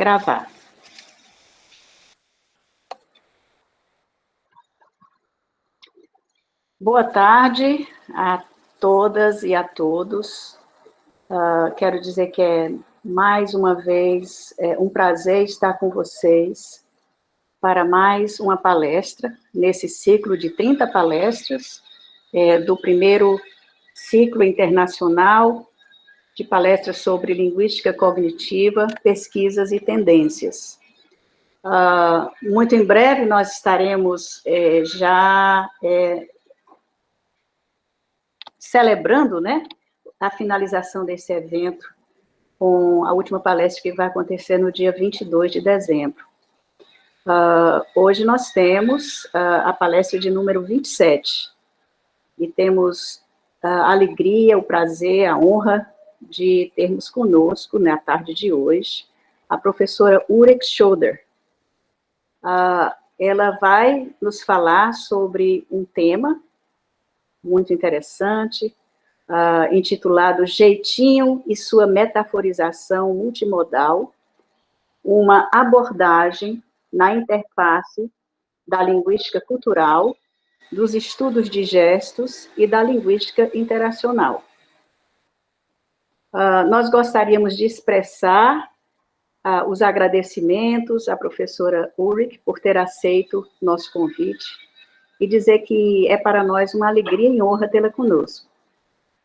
Gravar. Boa tarde a todas e a todos. Quero dizer que é, mais uma vez, um prazer estar com vocês para mais uma palestra, nesse ciclo de 30 palestras, do primeiro ciclo internacional de palestras sobre linguística cognitiva, pesquisas e tendências. Muito em breve nós estaremos já celebrando, né, a finalização desse evento com a última palestra que vai acontecer no dia 22 de dezembro. Hoje nós temos a palestra de número 27, e temos a alegria, o prazer, a honra de termos conosco, na tarde de hoje, a professora Ulrike Schröder. Ela vai nos falar sobre um tema muito interessante, intitulado Jeitinho e sua metaforização multimodal, uma abordagem na interface da linguística cultural, dos estudos de gestos e da linguística interacional. Nós gostaríamos de expressar os agradecimentos à professora Ulrike por ter aceito nosso convite e dizer que é para nós uma alegria e honra tê-la conosco.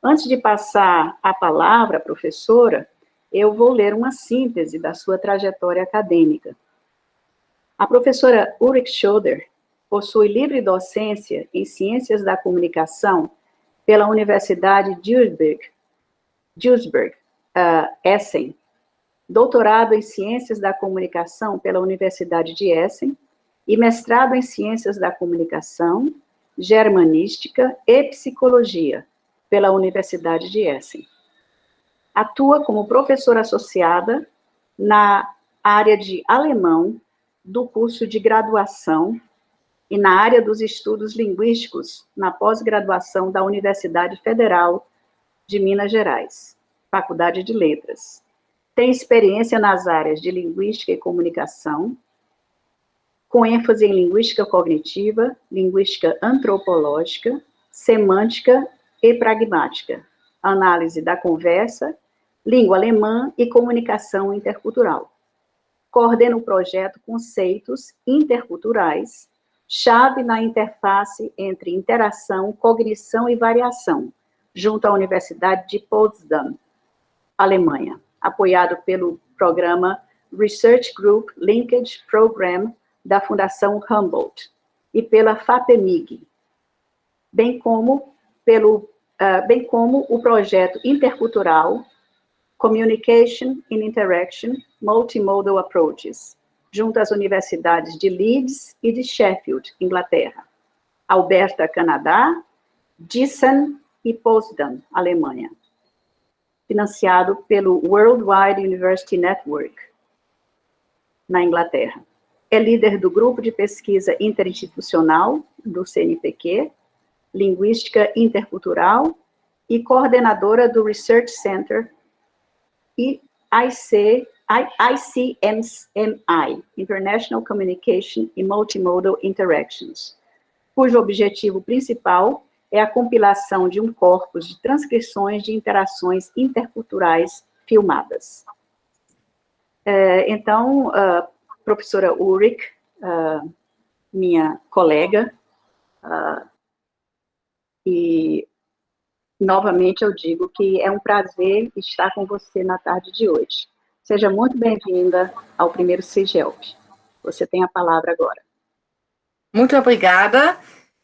Antes de passar a palavra à professora, eu vou ler uma síntese da sua trajetória acadêmica. A professora Ulrike Schröder possui livre docência em Ciências da Comunicação pela Universidade Duisburg, Essen, doutorado em Ciências da Comunicação pela Universidade de Essen e mestrado em Ciências da Comunicação, Germanística e Psicologia pela Universidade de Essen. Atua como professora associada na área de alemão do curso de graduação e na área dos estudos linguísticos na pós-graduação da Universidade Federal de Minas Gerais, Faculdade de Letras. Tem experiência nas áreas de linguística e comunicação, com ênfase em linguística cognitiva, linguística antropológica, semântica e pragmática, análise da conversa, língua alemã e comunicação intercultural. Coordena o projeto Conceitos Interculturais, chave na interface entre interação, cognição e variação, junto à Universidade de Potsdam, Alemanha, apoiado pelo programa Research Group Linkage Program da Fundação Humboldt e pela FAPEMIG, bem como o projeto intercultural Communication and Interaction Multimodal Approaches, junto às universidades de Leeds e de Sheffield, Inglaterra, Alberta, Canadá, Gießen e Potsdam, Alemanha, financiado pelo Worldwide University Network, na Inglaterra. É líder do grupo de pesquisa interinstitucional do CNPq, Linguística Intercultural, e coordenadora do Research Center e ICMI, International Communication and Multimodal Interactions, cujo objetivo principal é a compilação de um corpus de transcrições de interações interculturais filmadas. Então, professora Ulrike, minha colega, e novamente eu digo que é um prazer estar com você na tarde de hoje. Seja muito bem-vinda ao primeiro CIGELP. Você tem a palavra agora. Muito obrigada.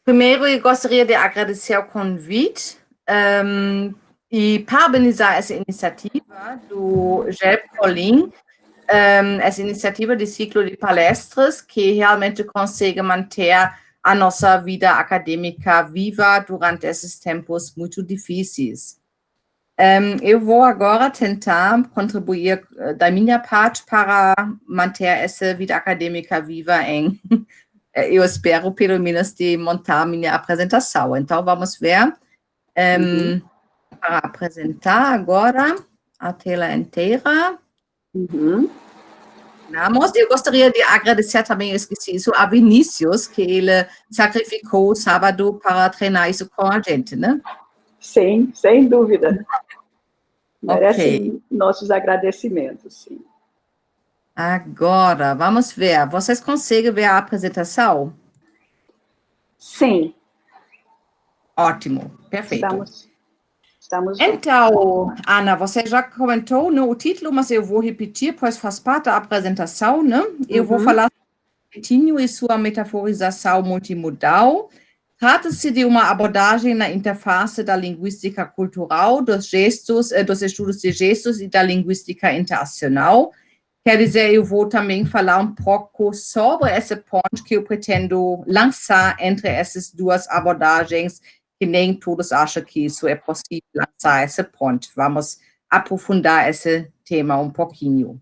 Primeiro, eu gostaria de agradecer o convite e parabenizar essa iniciativa do GELP Colin, essa iniciativa de ciclo de palestras que realmente consegue manter a nossa vida acadêmica viva durante esses tempos muito difíceis. Eu vou agora tentar contribuir da minha parte para manter essa vida acadêmica viva eu espero, pelo menos, de montar minha apresentação. Então, vamos ver. Para apresentar agora a tela inteira. Eu gostaria de agradecer também, eu esqueci isso, a Vinícius, que ele sacrificou o sábado para treinar isso com a gente, né? Sim, sem dúvida. Merecem Ok. nossos agradecimentos, sim. Agora, vamos ver. Vocês conseguem ver a apresentação? Sim. Ótimo, perfeito. Estamos então, Ana, você já comentou no título, mas eu vou repetir, pois faz parte da apresentação, né? Eu vou falar sobre Coutinho e sua metaforização multimodal. Trata-se de uma abordagem na interface da linguística cultural, dos gestos, dos estudos de gestos e da linguística interacional. Quer dizer, eu vou também falar um pouco sobre esse ponto que eu pretendo lançar entre essas duas abordagens, que nem todos acham que isso é possível lançar esse ponto. Vamos aprofundar esse tema um pouquinho.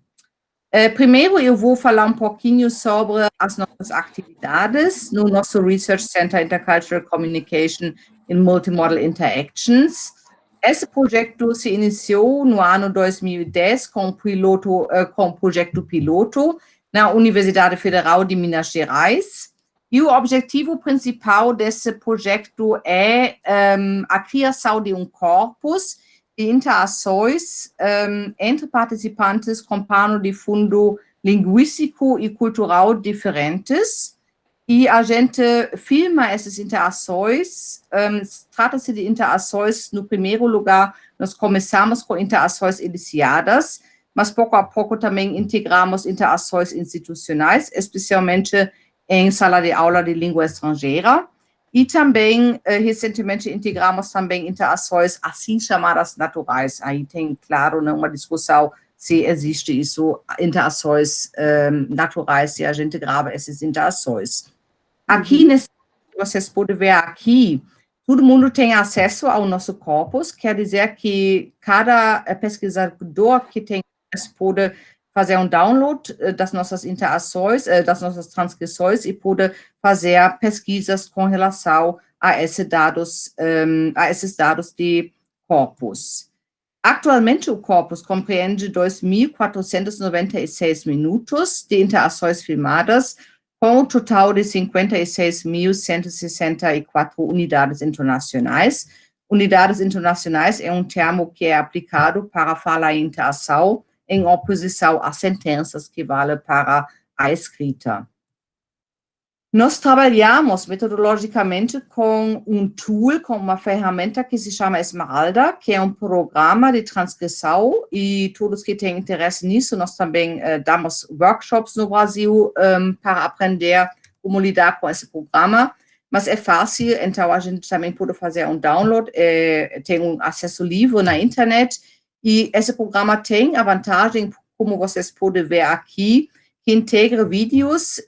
Primeiro, eu vou falar um pouquinho sobre as nossas atividades no nosso Research Center Intercultural Communication in Multimodal Interactions. Esse projeto se iniciou no ano 2010 com o projeto piloto na Universidade Federal de Minas Gerais. E o objetivo principal desse projeto é a criação de um corpus de interações entre participantes com pano de fundo linguístico e cultural diferentes. E a gente filma essas interações. Trata-se de interações, no primeiro lugar, nós começamos com interações iniciadas, mas pouco a pouco também integramos interações institucionais, especialmente em sala de aula de língua estrangeira. E também, recentemente, integramos também interações assim chamadas naturais. Aí tem, claro, uma discussão se existe isso, interações naturais, se a gente grava essas interações. Aqui, vocês podem ver aqui, todo mundo tem acesso ao nosso corpus, quer dizer que cada pesquisador que tem pode fazer um download das nossas interações, das nossas transcrições e pode fazer pesquisas com relação a esses dados de corpus. Atualmente, o corpus compreende 2.496 minutos de interações filmadas, com um total de 56.164 unidades internacionais. Unidades internacionais é um termo que é aplicado para fala e interação, em oposição às sentenças que vale para a escrita. Nós trabalhamos metodologicamente com um tool, com uma ferramenta que se chama Esmeralda, que é um programa de transcrição, e todos que têm interesse nisso, nós também damos workshops no Brasil para aprender como lidar com esse programa, mas é fácil, então a gente também pode fazer um download, tem um acesso livre na internet, e esse programa tem a vantagem, como vocês podem ver aqui, que integra vídeos.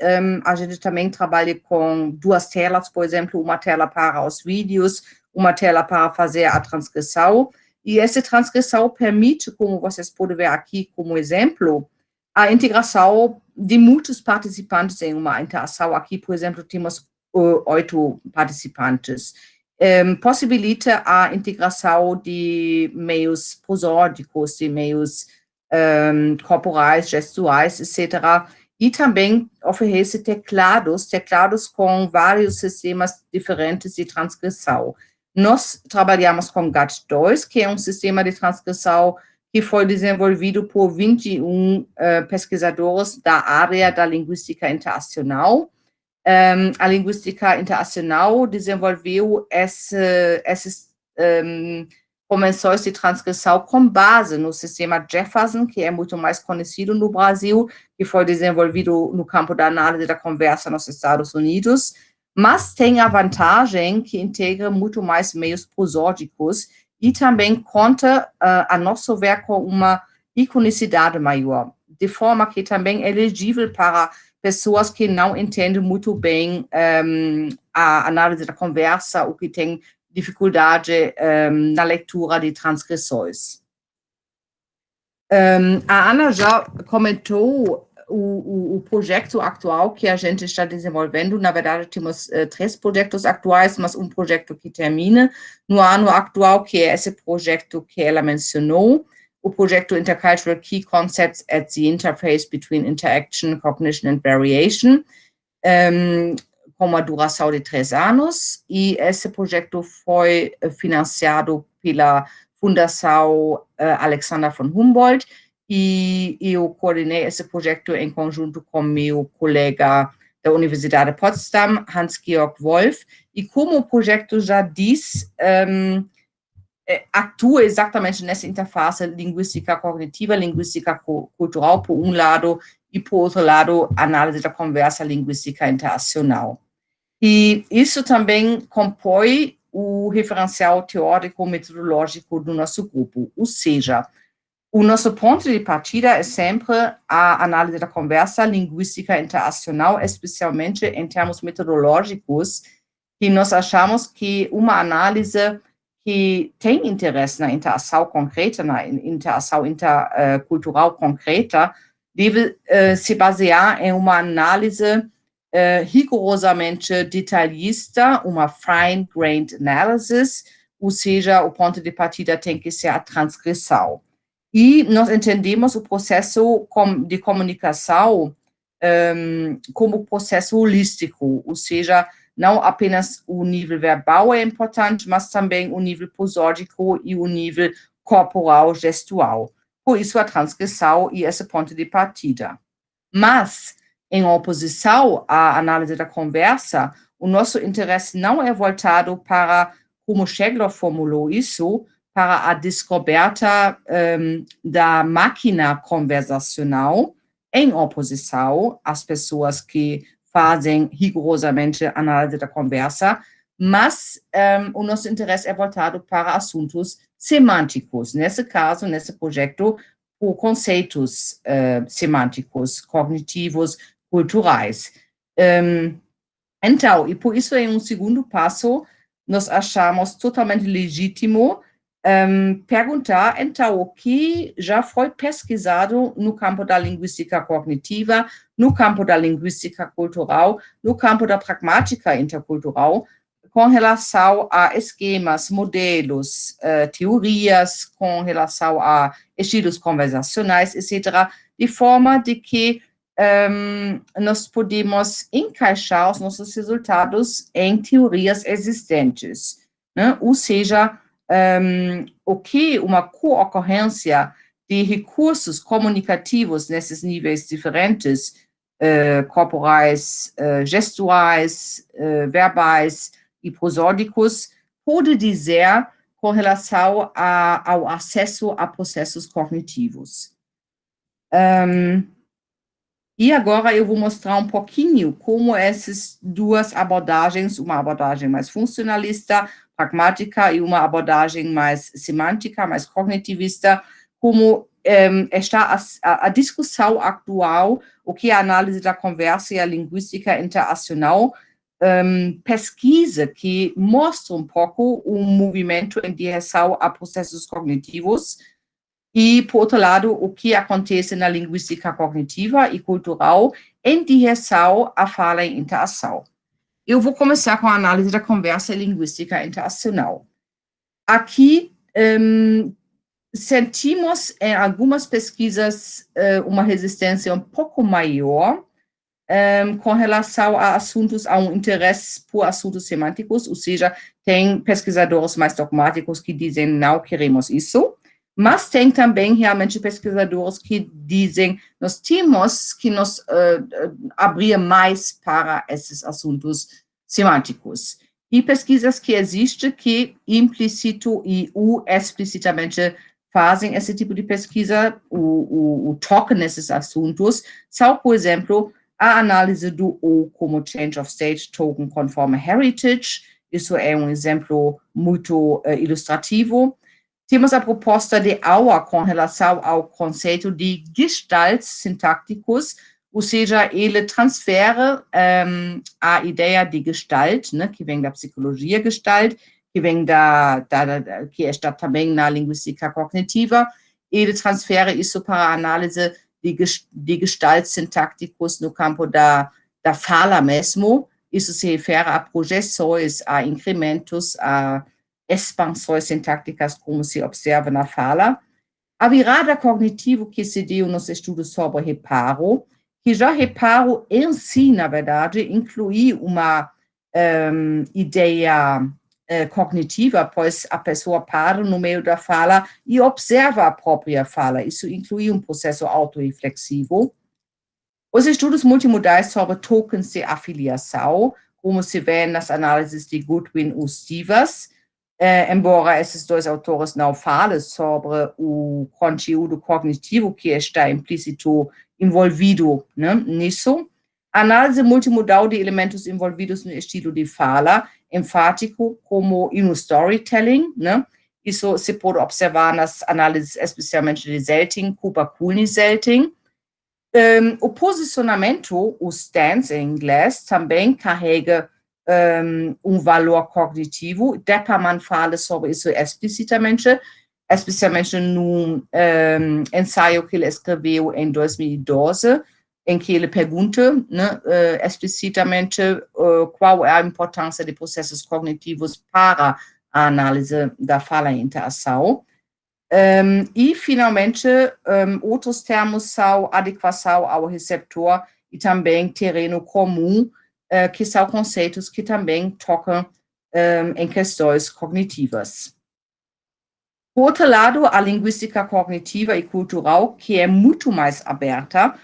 A gente também trabalha com duas telas, por exemplo, uma tela para os vídeos, uma tela para fazer a transcrição, e essa transcrição permite, como vocês podem ver aqui como exemplo, a integração de muitos participantes em uma interação. Aqui, por exemplo, temos 8 participantes. Possibilita a integração de meios prosódicos, de meios corporais, gestuais, etc. E também oferece teclados com vários sistemas diferentes de transcrição. Nós trabalhamos com GAT2, que é um sistema de transcrição que foi desenvolvido por 21 pesquisadores da área da linguística interacional. A linguística interacional desenvolveu essas convenções de transcrição com base no sistema Jefferson, que é muito mais conhecido no Brasil, que foi desenvolvido no campo da análise da conversa nos Estados Unidos, mas tem a vantagem que integra muito mais meios prosódicos e também conta, a nosso ver, com uma iconicidade maior, de forma que também é legível para pessoas que não entendem muito bem a análise da conversa ou que têm dificuldade na leitura de transcrições. A Ana já comentou o projeto atual que a gente está desenvolvendo. Na verdade, temos 3 projetos atuais, mas um projeto que termina no ano atual, que é esse projeto que ela mencionou. o projeto Intercultural Key Concepts at the Interface Between Interaction, Cognition and Variation, com uma duração de 3 anos, e esse projeto foi financiado pela Fundação Alexander von Humboldt, e eu coordenei esse projeto em conjunto com meu colega da Universidade de Potsdam, Hans-Georg Wolf, e como o projeto já diz, atua exatamente nessa interface linguística cognitiva, linguística cultural, por um lado, e, por outro lado, análise da conversa linguística interacional. E isso também compõe o referencial teórico-metodológico do nosso grupo, ou seja, o nosso ponto de partida é sempre a análise da conversa linguística interacional, especialmente em termos metodológicos, que nós achamos que uma análise que tem interesse na interação concreta, na interação intercultural concreta, deve se basear em uma análise rigorosamente detalhista, uma fine-grained analysis, ou seja, o ponto de partida tem que ser a transcrição. E nós entendemos o processo de comunicação como processo holístico, ou seja, não apenas o nível verbal é importante, mas também o nível prosódico e o nível corporal, gestual. Por isso, a transcrição e esse ponto de partida. Mas, em oposição à análise da conversa, o nosso interesse não é voltado para, como Schegler formulou isso, para a descoberta da máquina conversacional, em oposição às pessoas que fazem rigorosamente a análise da conversa, mas o nosso interesse é voltado para assuntos semânticos, nesse caso, nesse projeto, por conceitos semânticos, cognitivos, culturais. Então, e por isso, em um segundo passo, nós achamos totalmente legítimo perguntar, então, o que já foi pesquisado no campo da linguística cognitiva, no campo da linguística cultural, no campo da pragmática intercultural, com relação a esquemas, modelos, teorias, com relação a estilos conversacionais, etc., de forma de que nós podemos encaixar os nossos resultados em teorias existentes, né? Ou seja, o que uma co-ocorrência de recursos comunicativos nesses níveis diferentes, corporais, gestuais, verbais e prosódicos, pode dizer com relação ao acesso a processos cognitivos. E agora eu vou mostrar um pouquinho como essas duas abordagens, uma abordagem mais funcionalista, pragmática, e uma abordagem mais semântica, mais cognitivista, como está a discussão atual, o que a análise da conversa e a linguística interacional pesquisa que mostra um pouco um movimento em direção a processos cognitivos, e, por outro lado, o que acontece na linguística cognitiva e cultural em direção à fala e interação. Eu vou começar com a análise da conversa e linguística interacional. Aqui, sentimos em algumas pesquisas uma resistência um pouco maior com relação a assuntos, a um interesse por assuntos semânticos, ou seja, tem pesquisadores mais dogmáticos que dizem não queremos isso, mas tem também realmente pesquisadores que dizem nós temos que nos abrir mais para esses assuntos semânticos. E pesquisas que existem que implícito e explicitamente fazem esse tipo de pesquisa, o toque nesses assuntos, são, por exemplo, a análise do O como Change of State Token conforme Heritage. Isso é um exemplo muito ilustrativo. Temos a proposta de Auer com relação ao conceito de gestalts sintáticos, ou seja, ele transfere a ideia de gestalt, né, que vem da psicologia gestalt, que vem que está também na linguística cognitiva, ele transfere isso para a análise de gestalts sintáticos no campo da fala mesmo. Isso se refere a projeções, a incrementos, a expansões sintáticas, como se observa na fala. A virada cognitivo que se deu nos estudos sobre reparo, que já reparo em si, na verdade, inclui uma ideia cognitiva, pois a pessoa para no meio da fala e observa a própria fala. Isso inclui um processo autorreflexivo. Os estudos multimodais sobre tokens de afiliação, como se vê nas análises de Goodwin e Stevens, embora esses dois autores não falem sobre o conteúdo cognitivo que está implícito envolvido, né, nisso. Análise multimodal de elementos envolvidos no estilo de fala, enfático, como no storytelling, né? Isso se pode observar nas análises, especialmente de Selting, Cooper-Cooley-Selting. O posicionamento, o stance em inglês, também carrega valor cognitivo. Depperman fala sobre isso explicitamente, especialmente num ensaio que ele escreveu em 2012, em que ele pergunta, né, explicitamente qual é a importância de processos cognitivos para a análise da fala e interação. E, finalmente, outros termos são adequação ao receptor e também terreno comum, que são conceitos que também tocam em questões cognitivas. Por outro lado, a linguística cognitiva e cultural, que é muito mais aberta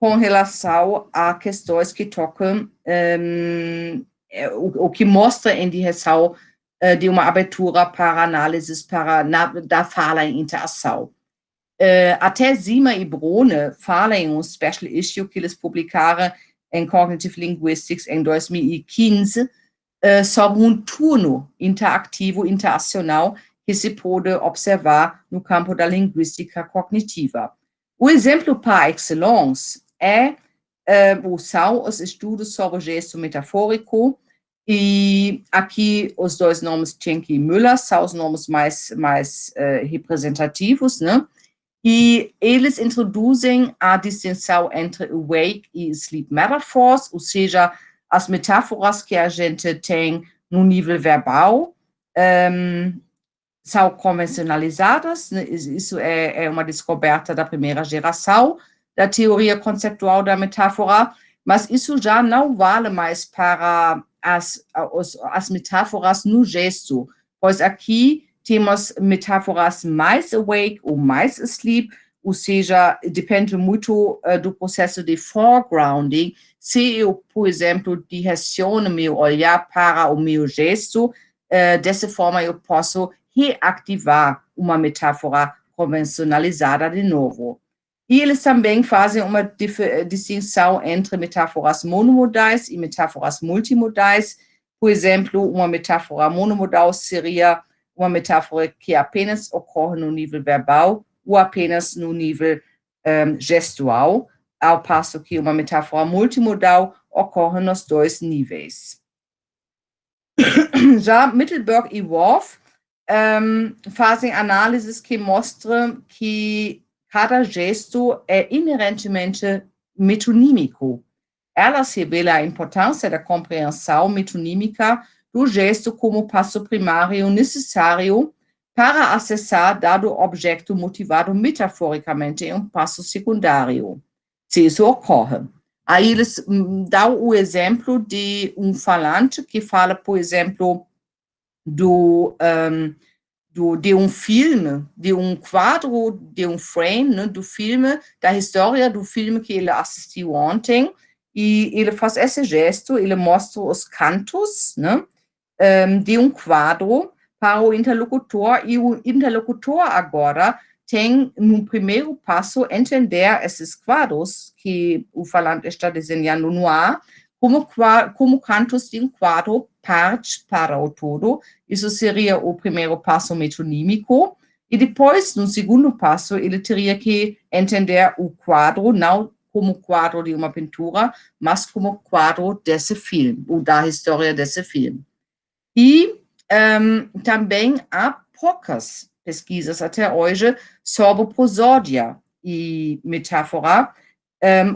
com relação a questões que tocam, o que mostra em direção de uma abertura para análises da fala em interação. Até Zima e Brone falam em um special issue que eles publicaram em Cognitive Linguistics em 2015 sobre turno interativo interacional que se pode observar no campo da linguística cognitiva. O exemplo par excellence são os estudos sobre gesto metafórico, e aqui os dois nomes Tschenke e Müller são os nomes mais representativos, né? E eles introduzem a distinção entre wake e sleep metaphors, ou seja, as metáforas que a gente tem no nível verbal são convencionalizadas, né? Isso é uma descoberta da primeira geração da teoria conceptual da metáfora, mas isso já não vale mais para as metáforas no gesto, pois aqui temos metáforas mais awake ou mais asleep, ou seja, depende muito do processo de foregrounding. Se eu, por exemplo, direciono meu olhar para o meu gesto, dessa forma eu posso reativar uma metáfora convencionalizada de novo. E eles também fazem uma distinção entre metáforas monomodais e metáforas multimodais. Por exemplo, uma metáfora monomodal seria uma metáfora que apenas ocorre no nível verbal ou apenas no nível gestual, ao passo que uma metáfora multimodal ocorre nos dois níveis. Já Mittelberg e Worf fazem análises que mostram que cada gesto é inerentemente metonímico. Elas revelam a importância da compreensão metonímica do gesto como passo primário necessário para acessar dado objeto motivado metaforicamente em um passo secundário, se isso ocorre. Aí eles dão o exemplo de um falante que fala, por exemplo, de um filme, de um quadro, de um frame, né, do filme, da história do filme que ele assistiu ontem, e ele faz esse gesto, ele mostra os cantos, né, de um quadro para o interlocutor, e o interlocutor agora tem, no primeiro passo, entender esses quadros que o falante está desenhando no ar, como cantos de um quadro parte para o todo. Isso seria o primeiro passo metonímico. E depois, no segundo passo, ele teria que entender o quadro, não como quadro de uma pintura, mas como quadro desse filme, ou da história desse filme. E também há poucas pesquisas até hoje sobre prosódia e metáfora.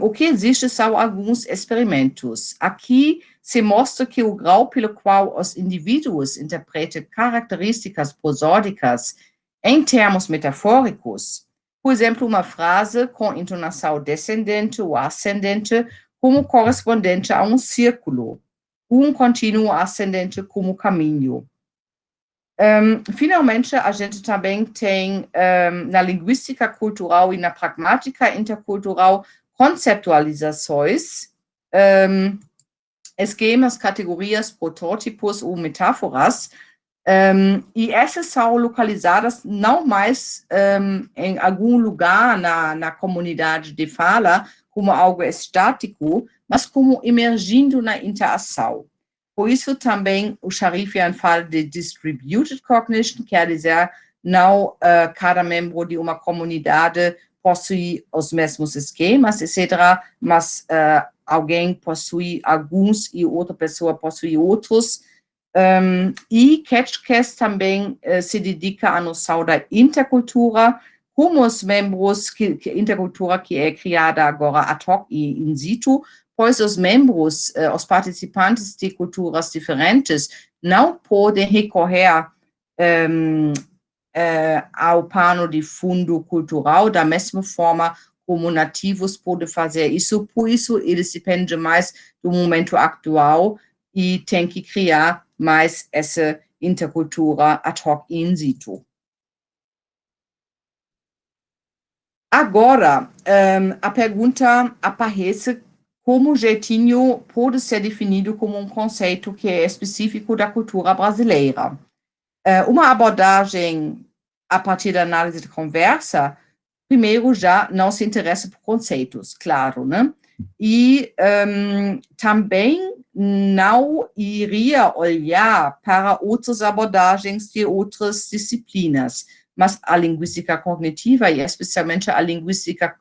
O que existe são alguns experimentos. Aqui se mostra que o grau pelo qual os indivíduos interpretam características prosódicas em termos metafóricos por exemplo, uma frase com entonação descendente ou ascendente como correspondente a um círculo, contínuo ascendente como caminho. Finalmente, a gente também tem, na linguística cultural e na pragmática intercultural, conceptualizações, esquemas, categorias, protótipos ou metáforas, e essas são localizadas não mais em algum lugar na comunidade de fala, como algo estático, mas como emergindo na interação. Por isso, também, o Sharifian fala de distributed cognition, quer dizer, não cada membro de uma comunidade possui os mesmos esquemas, etc., mas alguém possui alguns e outra pessoa possui outros. E Catchcast também se dedica à noção da intercultura, como os membros, intercultura que é criada agora ad hoc e in situ, pois os membros, os participantes de culturas diferentes não podem recorrer ao pano de fundo cultural da mesma forma como nativos podem fazer isso, por isso eles dependem mais do momento atual e têm que criar mais essa intercultura ad hoc in situ. Agora, a pergunta aparece como o jeitinho pode ser definido como um conceito que é específico da cultura brasileira. Uma abordagem a partir da análise de conversa, primeiro já não se interessa por conceitos, claro, né? E também não iria olhar para outras abordagens de outras disciplinas, mas a linguística cognitiva e especialmente a linguística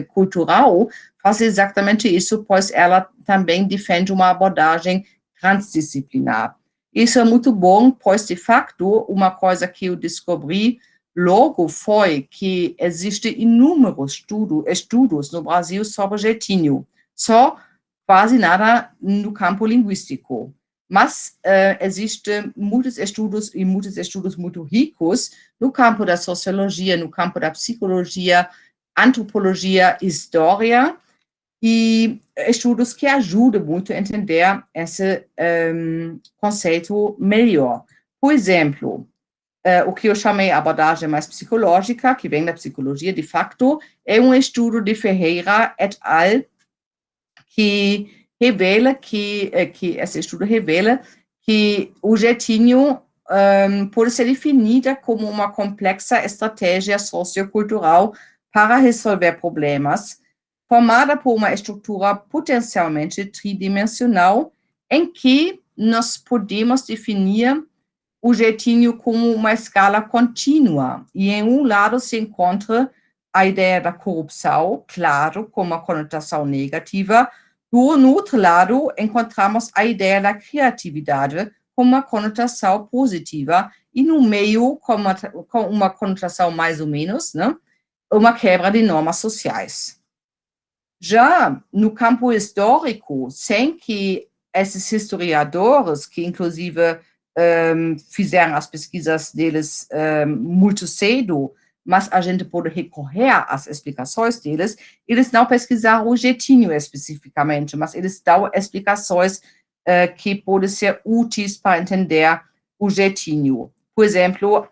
cultural faz exatamente isso, pois ela também defende uma abordagem transdisciplinar. Isso é muito bom, pois, de facto, uma coisa que eu descobri logo foi que existem inúmeros estudos no Brasil sobre jeitinho, só quase nada no campo linguístico. Mas existem muitos estudos muito ricos no campo da sociologia, no campo da psicologia, antropologia, história, e estudos que ajudam muito a entender esse conceito melhor. Por exemplo, o que eu chamei abordagem mais psicológica, que vem da psicologia de facto, é um estudo de Ferreira et al., que revela que esse estudo revela que o jeitinho pode ser definida como uma complexa estratégia sociocultural para resolver problemas, formada por uma estrutura potencialmente tridimensional, em que nós podemos definir o jeitinho como uma escala contínua, e em um lado se encontra a ideia da corrupção, claro, com uma conotação negativa, no outro lado encontramos a ideia da criatividade com uma conotação positiva, e no meio, com uma conotação mais ou menos, né, uma quebra de normas sociais. Já no campo histórico, sem que esses historiadores, que inclusive fizeram as pesquisas deles muito cedo, mas a gente pode recorrer às explicações deles, eles não pesquisaram o jeitinho especificamente, mas eles dão explicações que podem ser úteis para entender o jeitinho. Por exemplo,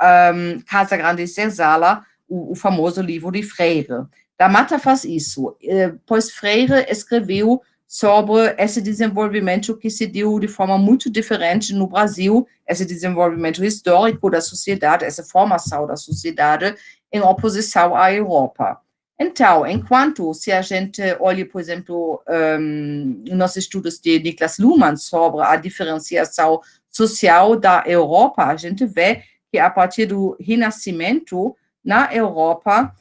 Casa Grande e Senzala, o famoso livro de Freire. Da Mata faz isso, pois Freire escreveu sobre esse desenvolvimento que se deu de forma muito diferente no Brasil, esse desenvolvimento histórico da sociedade, essa formação da sociedade em oposição à Europa. Então, enquanto se a gente olha, por exemplo, nos estudos de Niklas Luhmann sobre a diferenciação social da Europa, a gente vê que a partir do Renascimento, na Europa,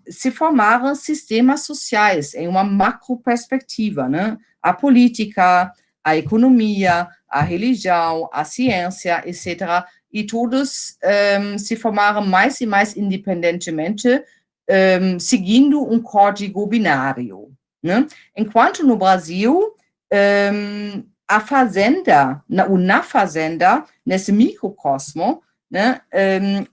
se formaram sistemas sociais em uma macroperspectiva, né? A política, a economia, a religião, a ciência, etc., e todos se formaram mais e mais independentemente, seguindo um código binário, né? Enquanto no Brasil, a fazenda, na fazenda, nesse microcosmo, né,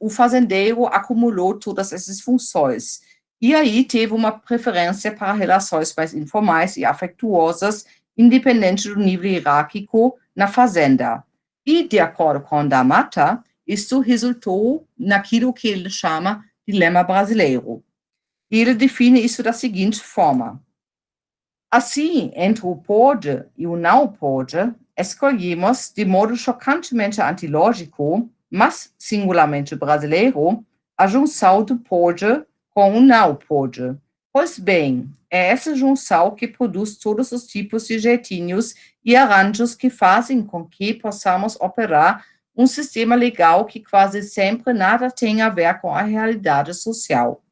o fazendeiro acumulou todas essas funções. E aí teve uma preferência para relações mais informais e afetuosas, independente do nível hierárquico na fazenda. E, de acordo com Da Mata, isso resultou naquilo que ele chama de dilema brasileiro. E ele define isso da seguinte forma: assim, entre o pode e o não pode, escolhemos, de modo chocantemente antilógico, mas singularmente brasileiro, a junção do pode com o não pode. Pois bem, é essa junção que produz todos os tipos de jeitinhos e arranjos que fazem com que possamos operar um sistema legal que quase sempre nada tem a ver com a realidade social.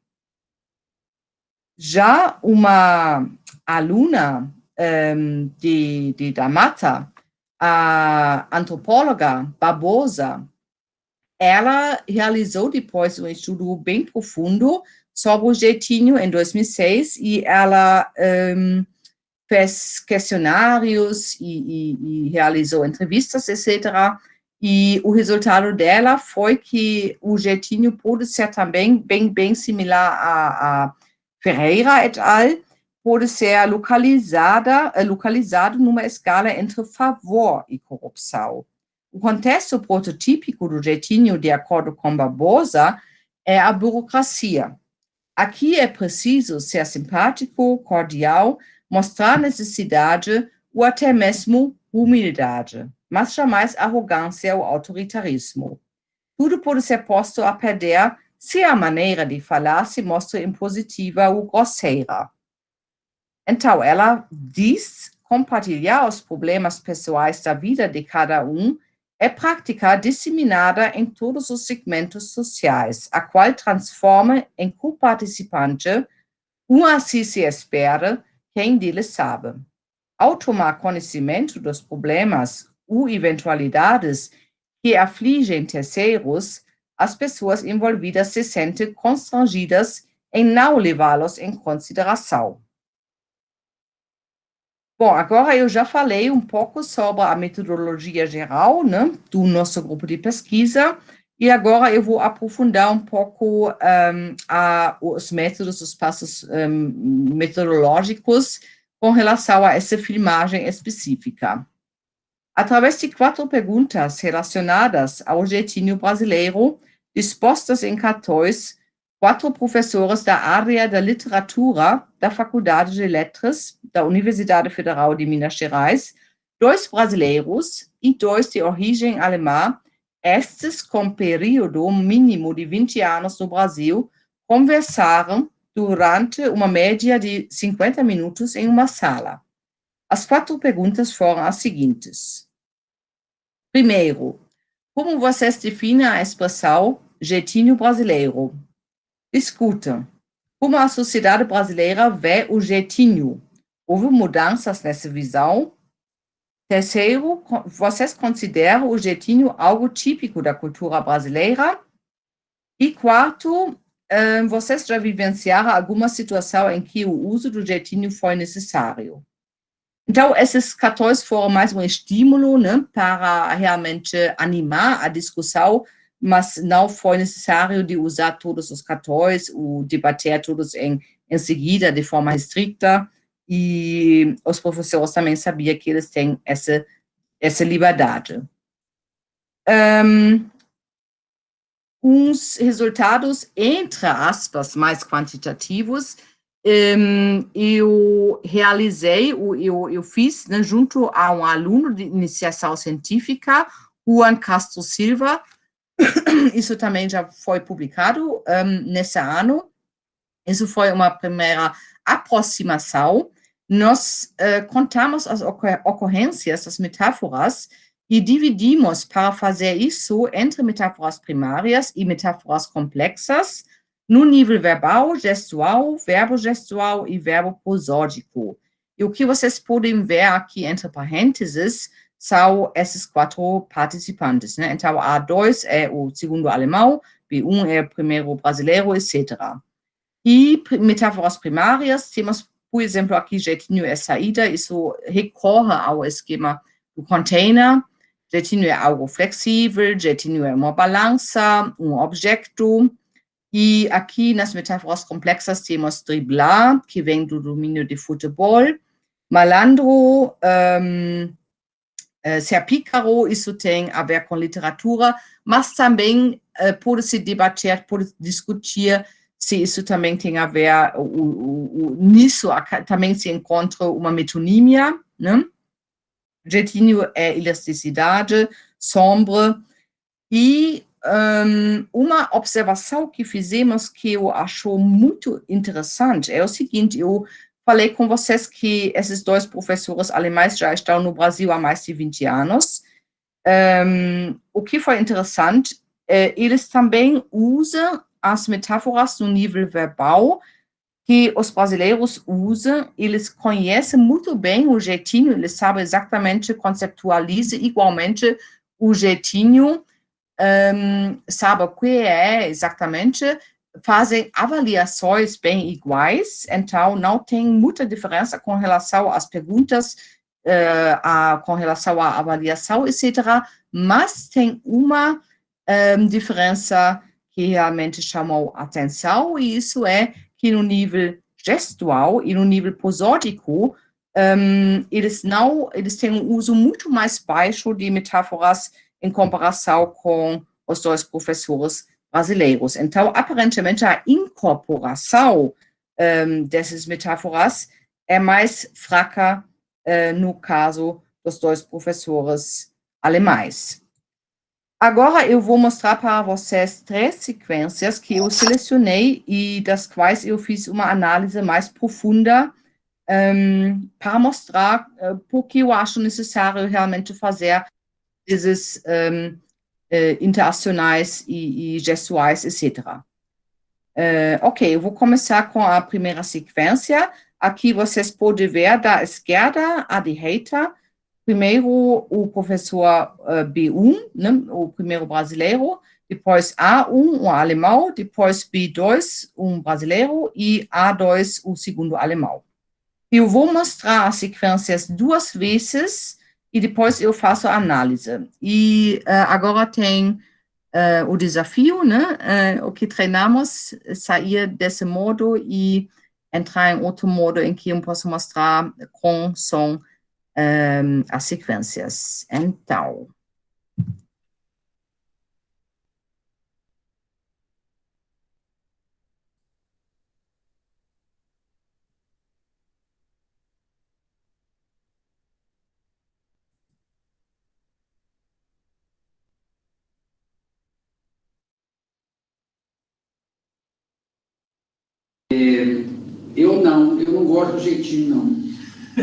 Já uma aluna de Da Mata, a antropóloga Barbosa, ela realizou depois um estudo bem profundo sobre o jeitinho em 2006 e ela fez questionários e realizou entrevistas, etc. E o resultado dela foi que o jeitinho pode ser também bem similar a Ferreira et al., pode ser localizado numa escala entre favor e corrupção. O contexto prototípico do jeitinho, de acordo com Barbosa, é a burocracia. Aqui é preciso ser simpático, cordial, mostrar necessidade ou até mesmo humildade, mas jamais arrogância ou autoritarismo. Tudo pode ser posto a perder se a maneira de falar se mostra impositiva ou grosseira. Então, ela diz compartilhar os problemas pessoais da vida de cada um é prática disseminada em todos os segmentos sociais, a qual transforma em co-participante, assim se espera, quem deles sabe. Ao tomar conhecimento dos problemas ou eventualidades que afligem terceiros, as pessoas envolvidas se sentem constrangidas em não levá-los em consideração. Bom, agora eu já falei um pouco sobre a metodologia geral, né, do nosso grupo de pesquisa, e agora eu vou aprofundar um pouco os métodos, os passos metodológicos com relação a essa filmagem específica. Através de 4 perguntas relacionadas ao jeitinho brasileiro, dispostas em cartões, 4 professores da área da literatura da Faculdade de Letras da Universidade Federal de Minas Gerais, 2 brasileiros e 2 de origem alemã, estes com período mínimo de 20 anos no Brasil, conversaram durante uma média de 50 minutos em uma sala. As 4 perguntas foram as seguintes. Primeiro, como vocês definem a expressão jeitinho brasileiro? Discutam. Como a sociedade brasileira vê o jeitinho? Houve mudanças nessa visão? Terceiro, vocês consideram o jeitinho algo típico da cultura brasileira? E quarto, vocês já vivenciaram alguma situação em que o uso do jeitinho foi necessário? Então, esses cartões foram mais um estímulo, né, para realmente animar a discussão, mas não foi necessário de usar todos os cartões ou debater todos em seguida de forma restrita, e os professores também sabiam que eles têm essa liberdade. Uns resultados, entre aspas, mais quantitativos, eu realizei, eu fiz, né, junto a um aluno de iniciação científica, Juan Castro Silva. Isso também já foi publicado nesse ano. Isso foi uma primeira aproximação. Nós contamos as ocorrências, as metáforas, e dividimos para fazer isso entre metáforas primárias e metáforas complexas, no nível verbal, gestual, verbo gestual e verbo prosódico. E o que vocês podem ver aqui entre parênteses são esses 4 participantes, né? Então, A2 é o segundo alemão, B1 é o primeiro brasileiro, etc. E metáforas primárias, temos, por exemplo, aqui jeitinho é saída, isso recorre ao esquema do container. jeitinho é algo flexível, jeitinho é uma balança, objeto. E aqui, nas metáforas complexas, temos driblar, que vem do domínio de futebol, malandro, ser pícaro, isso tem a ver com literatura, mas também pode-se debater, pode discutir se isso também tem a ver, nisso também se encontra uma metonímia, né? Jeitinho é elasticidade, sombra, e uma observação que fizemos que eu acho muito interessante é o seguinte: eu falei com vocês que esses dois professores alemães já estão no Brasil há mais de 20 anos. O que foi interessante, eles também usam as metáforas no nível verbal que os brasileiros usam, eles conhecem muito bem o jeitinho, eles sabem exatamente, conceptualizam igualmente o jeitinho, sabe o que é exatamente, fazem avaliações bem iguais, então não tem muita diferença com relação às perguntas, com relação à avaliação, etc., mas tem uma diferença que realmente chamou atenção, e isso é que no nível gestual e no nível prosódico, eles têm um uso muito mais baixo de metáforas em comparação com os dois professores brasileiros. Então, aparentemente, a incorporação dessas metáforas é mais fraca no caso dos dois professores alemães. Agora eu vou mostrar para vocês 3 sequências que eu selecionei e das quais eu fiz uma análise mais profunda para mostrar porque eu acho necessário realmente fazer esses interacionais e gestuais, etc. Ok, eu vou começar com a primeira sequência. Aqui vocês podem ver da esquerda à direita, primeiro o professor B1, né, o primeiro brasileiro, depois A1, um alemão, depois B2, um brasileiro, e A2, o segundo alemão. Eu vou mostrar as sequências 2 vezes e depois eu faço a análise. E agora tem o desafio, né? O que treinamos, sair desse modo e entrar em outro modo em que eu posso mostrar com som as sequências. Então, eu não gosto do jeitinho, não.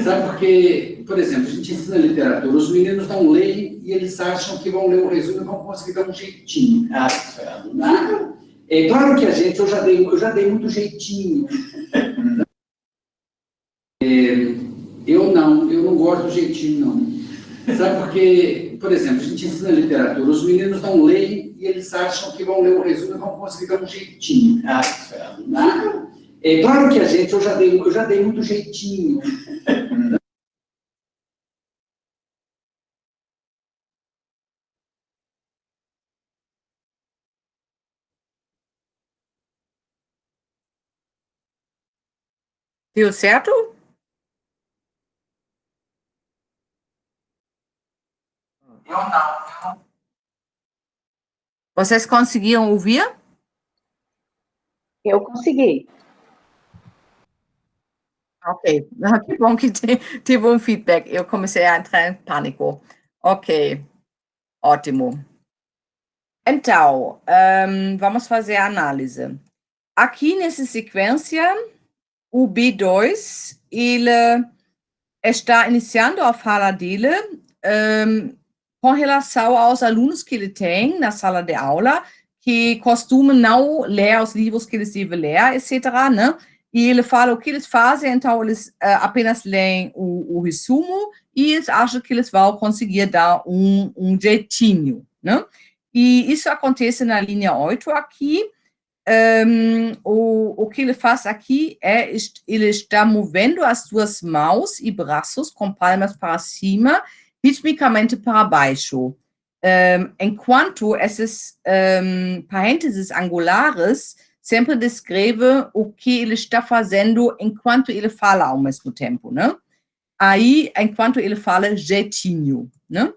Sabe, porque, por exemplo, a gente ensina literatura, os meninos não leem e eles acham que vão ler o resumo e vão conseguir dar um jeitinho. Nada. É claro que eu já dei muito jeitinho. Eu não gosto do jeitinho, não. Sabe, porque, por exemplo, a gente ensina literatura, os meninos não leem e eles acham que vão ler o resumo e vão conseguir dar um jeitinho. Nada. É claro que eu já dei muito jeitinho. deu certo? Eu não. Vocês conseguiram ouvir? Eu consegui. Ok, que bom que teve um feedback. Eu comecei a entrar em pânico. Ok, ótimo. Então, vamos fazer a análise. Aqui nessa sequência, o B2, ele está iniciando a fala dele com relação aos alunos que ele tem na sala de aula, que costumam não ler os livros que eles devem ler, etc., né? E ele fala o que eles fazem, então eles apenas leem o resumo e eles acham que eles vão conseguir dar um jeitinho, né? E isso acontece na linha 8 aqui. O que ele faz aqui é, ele está movendo as suas mãos e braços com palmas para cima, ritmicamente para baixo. enquanto esses parênteses angulares sempre descreve o que ele está fazendo enquanto ele fala ao mesmo tempo, né? Aí, enquanto ele fala jeitinho, né?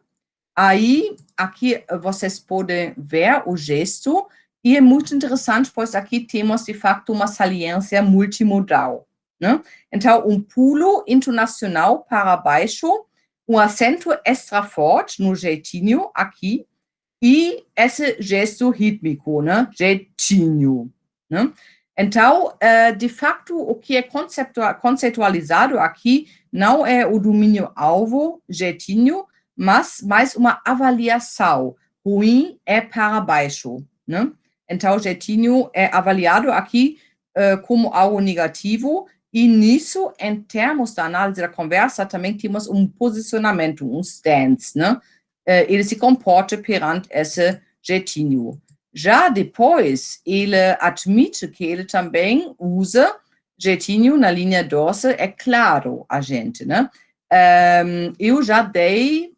Aí, aqui vocês podem ver o gesto, e é muito interessante, pois aqui temos, de fato, uma saliência multimodal, né? Então, pulo intonacional para baixo, acento extra forte no jeitinho, aqui, e esse gesto rítmico, né? Jeitinho, né? Então, de fato, o que é conceitualizado aqui não é o domínio-alvo, jeitinho, mas mais uma avaliação. Ruim é para baixo, né? Então, jeitinho é avaliado aqui como algo negativo, e nisso, em termos da análise da conversa, também temos posicionamento, stance, né? Ele se comporta perante esse jeitinho. Já depois, ele admite que ele também usa jeitinho na linha dorsal, é claro a gente, né? Eu já dei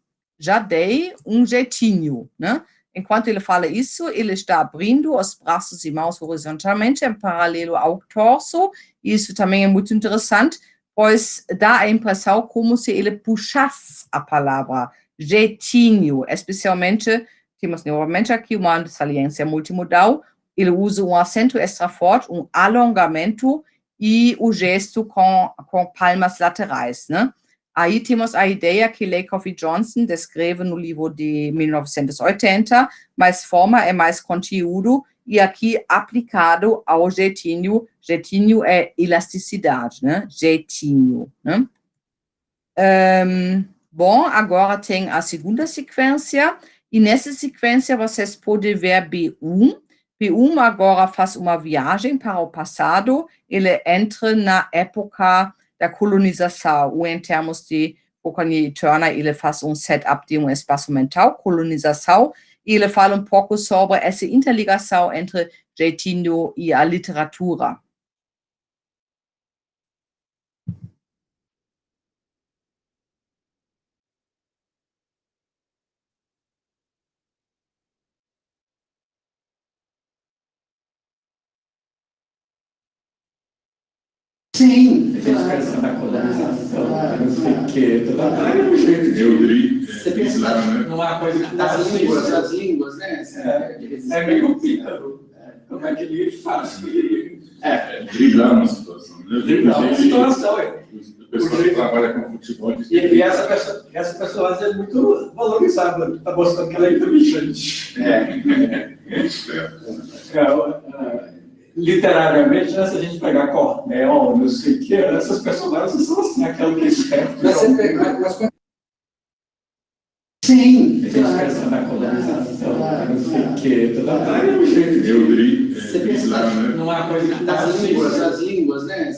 jeitinho, né? Enquanto ele fala isso, ele está abrindo os braços e mãos horizontalmente em paralelo ao torso. Isso também é muito interessante, pois dá a impressão como se ele puxasse a palavra jeitinho, especialmente, temos novamente aqui uma saliência multimodal, ele usa acento extra forte, alongamento e o gesto com palmas laterais, né? Aí temos a ideia que Lakoff e Johnson descreve no livro de 1980, mais forma e mais conteúdo, e aqui aplicado ao jeitinho. Jeitinho é elasticidade, né? Jeitinho, né? Bom, agora tem a segunda sequência, e nessa sequência vocês podem ver B1. B1 agora faz uma viagem para o passado, ele entra na época da colonização, ou em termos de Pocanyi e Turner, ele faz setup de espaço mental, colonização, e ele fala um pouco sobre essa interligação entre jeitinho e a literatura. Sim, Pensando na colonização, não sei o quê, é um jeito de... Você pensa numa coisa que está das línguas, né? É meio pícaro. Como é que ele faz? Driblar uma situação, né? Driblar uma situação, é. O pessoal que trabalha com futebol... E essa pessoa é muito valorizada, está mostrando que ela é inteligente. Literariamente, né, se a gente pegar Cornell, não sei o que, essas personagens são assim, aquela que é esperta. Mas você pega... Sim, pensando na colonização, não sei o que, é um jeito de... Você pensa numa coisa que das línguas, né?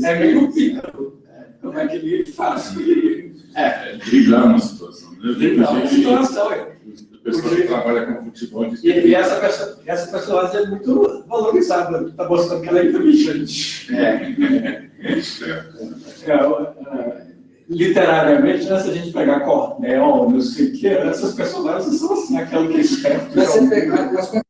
É meio pícaro. Como é que ele faz? Driblar uma situação, né? Driblar uma situação, é. O pessoal que trabalha com futebol... E essa personagem é muito valorizada, está mostrando que ela é inteligente. Literariamente, né, se a gente pegar Cornell, não sei o que, essas personagens são assim, aquela que é esperta. Mas você pega...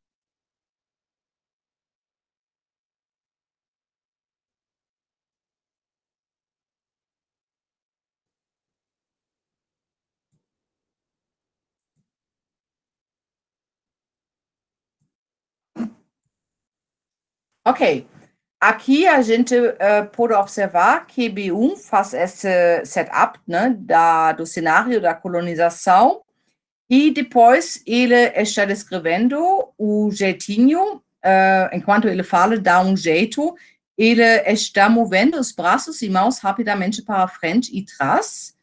Ok, aqui a gente pode observar que B1 faz esse setup, né, do cenário da colonização, e depois ele está descrevendo o jeitinho, enquanto ele fala, dá jeito, ele está movendo os braços e mãos rapidamente para frente e trás.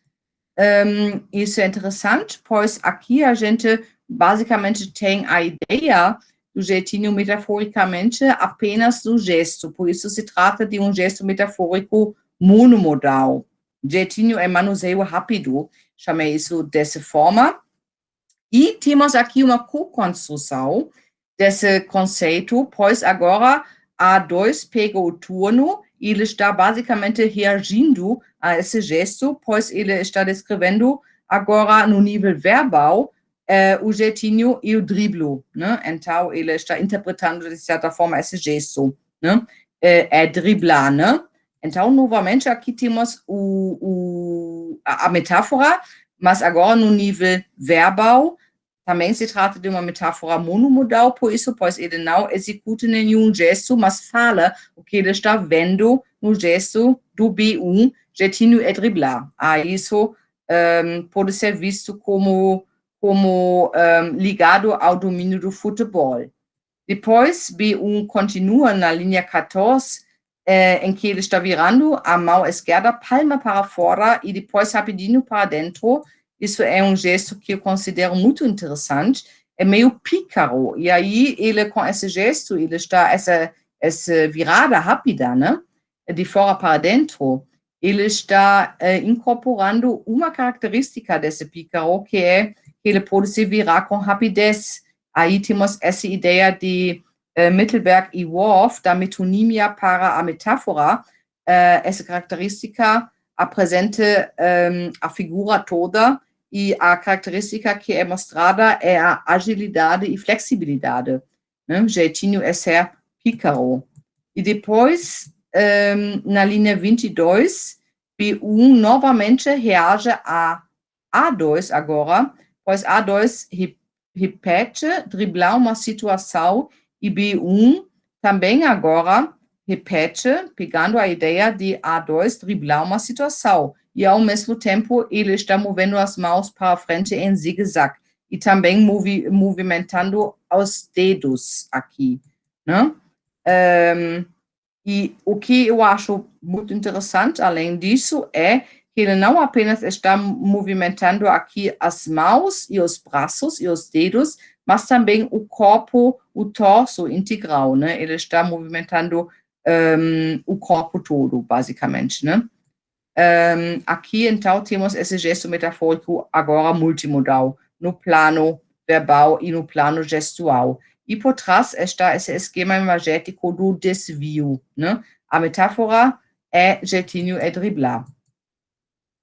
Isso é interessante, pois aqui a gente basicamente tem a ideia do jeitinho metaforicamente apenas do gesto, por isso se trata de gesto metafórico monomodal. Jeitinho é manuseio rápido, chamei isso dessa forma. E temos aqui uma co-construção desse conceito, pois agora A2 pega o turno e ele está basicamente reagindo a esse gesto, pois ele está descrevendo agora no nível verbal o jeitinho e o driblo, né? Então, ele está interpretando de certa forma esse gesto, né? É driblar, né? Então, novamente, aqui temos a metáfora, mas agora no nível verbal. Também se trata de uma metáfora monomodal, por isso, pois ele não executa nenhum gesto, mas fala o que ele está vendo no gesto do B1, jeitinho e driblar. Isso pode ser visto como ligado ao domínio do futebol. Depois, B1 continua na linha 14, em que ele está virando a mão esquerda, palma para fora e depois rapidinho para dentro. Isso é um gesto que eu considero muito interessante, é meio pícaro. E aí, ele com esse gesto, ele está, essa virada rápida, né, de fora para dentro, ele está incorporando uma característica desse pícaro, que é que ele pode se virar com rapidez. Aí temos essa ideia de Mittelberg e Worf, da metonímia para a metáfora. Essa característica apresenta a figura toda, e a característica que é mostrada é a agilidade e flexibilidade. Né? Jeitinho é ser pícaro. E depois, na linha 22, B1 novamente reage a A2 agora, pois A2 repete driblar uma situação e B1 também agora repete, pegando a ideia de A2 driblar uma situação. E, ao mesmo tempo, ele está movendo as mãos para frente em zigue-zague e também movimentando os dedos aqui, né? E o que eu acho muito interessante, além disso, é que ele não apenas está movimentando aqui as mãos e os braços e os dedos, mas também o corpo, o torso integral, né? Ele está movimentando o corpo todo, basicamente, né? Aqui, então, temos esse gesto metafórico agora multimodal, no plano verbal e no plano gestual. E por trás está esse esquema imagético do desvio, né? A metáfora é jeitinho e driblar.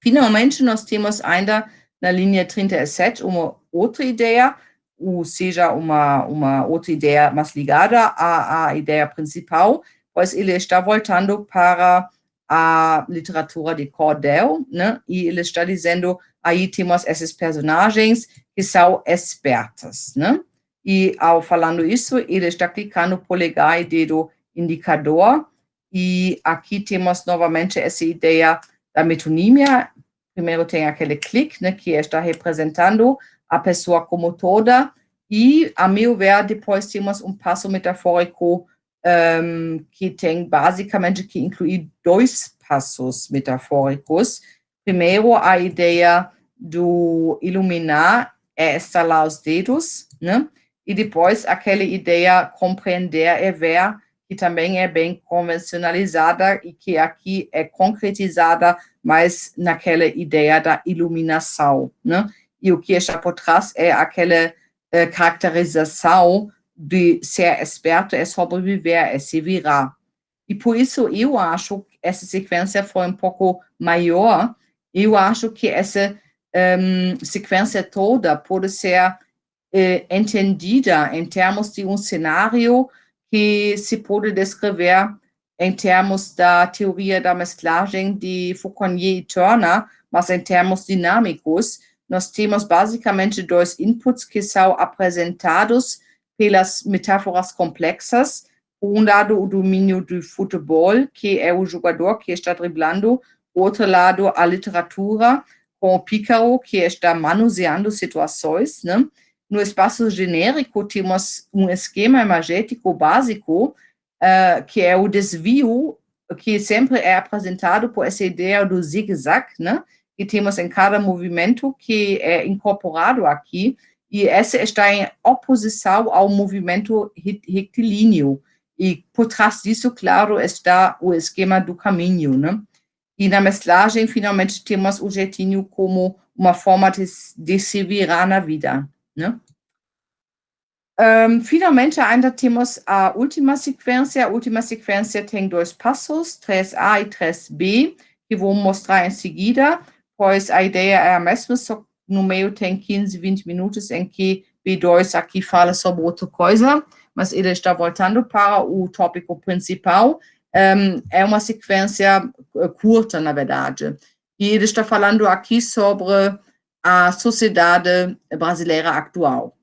Finalmente, nós temos ainda na linha 37 uma outra ideia, ou seja, uma outra ideia mais ligada à ideia principal, pois ele está voltando para a literatura de Cordel, né? E ele está dizendo, aí temos esses personagens que são espertos, né? E ao falando isso, ele está clicando polegar e dedo indicador, e aqui temos novamente essa ideia da metonímia. Primeiro tem aquele clique, né, que está representando a pessoa como toda, e, a meu ver, depois temos um passo metafórico que tem basicamente que incluir dois passos metafóricos. Primeiro, a ideia do iluminar é estalar os dedos, né? E depois aquela ideia compreender e ver, que também é bem convencionalizada e que aqui é concretizada mais naquela ideia da iluminação, né? E o que está por trás é aquela caracterização de ser esperto é sobreviver, é se virar. E por isso eu acho que essa sequência foi um pouco maior. Eu acho que essa sequência toda pode ser entendida em termos de cenário que se pode descrever em termos da teoria da mesclagem de Fauconnier e Turner, mas em termos dinâmicos. Nós temos basicamente dois inputs que são apresentados pelas metáforas complexas. Por um lado, o domínio do futebol, que é o jogador que está driblando. Por outro lado, a literatura, com o pícaro, que está manuseando situações, né? No espaço genérico, temos um esquema imagético básico, que é o desvio, que sempre é apresentado por essa ideia do zigue-zague, né? Que temos em cada movimento que é incorporado aqui, e essa está em oposição ao movimento retilíneo. E por trás disso, claro, está o esquema do caminho, né? E na mesclagem, finalmente, temos o jeitinho como uma forma de se virar na vida, né? Finalmente, ainda temos a última sequência. A última sequência tem dois passos, 3A e 3B, que vou mostrar em seguida, pois a ideia é a mesma, no meio tem 15, 20 minutos em que B2 aqui fala sobre outra coisa, mas ele está voltando para o tópico principal. É uma sequência curta, na verdade. E ele está falando aqui sobre a sociedade brasileira atual.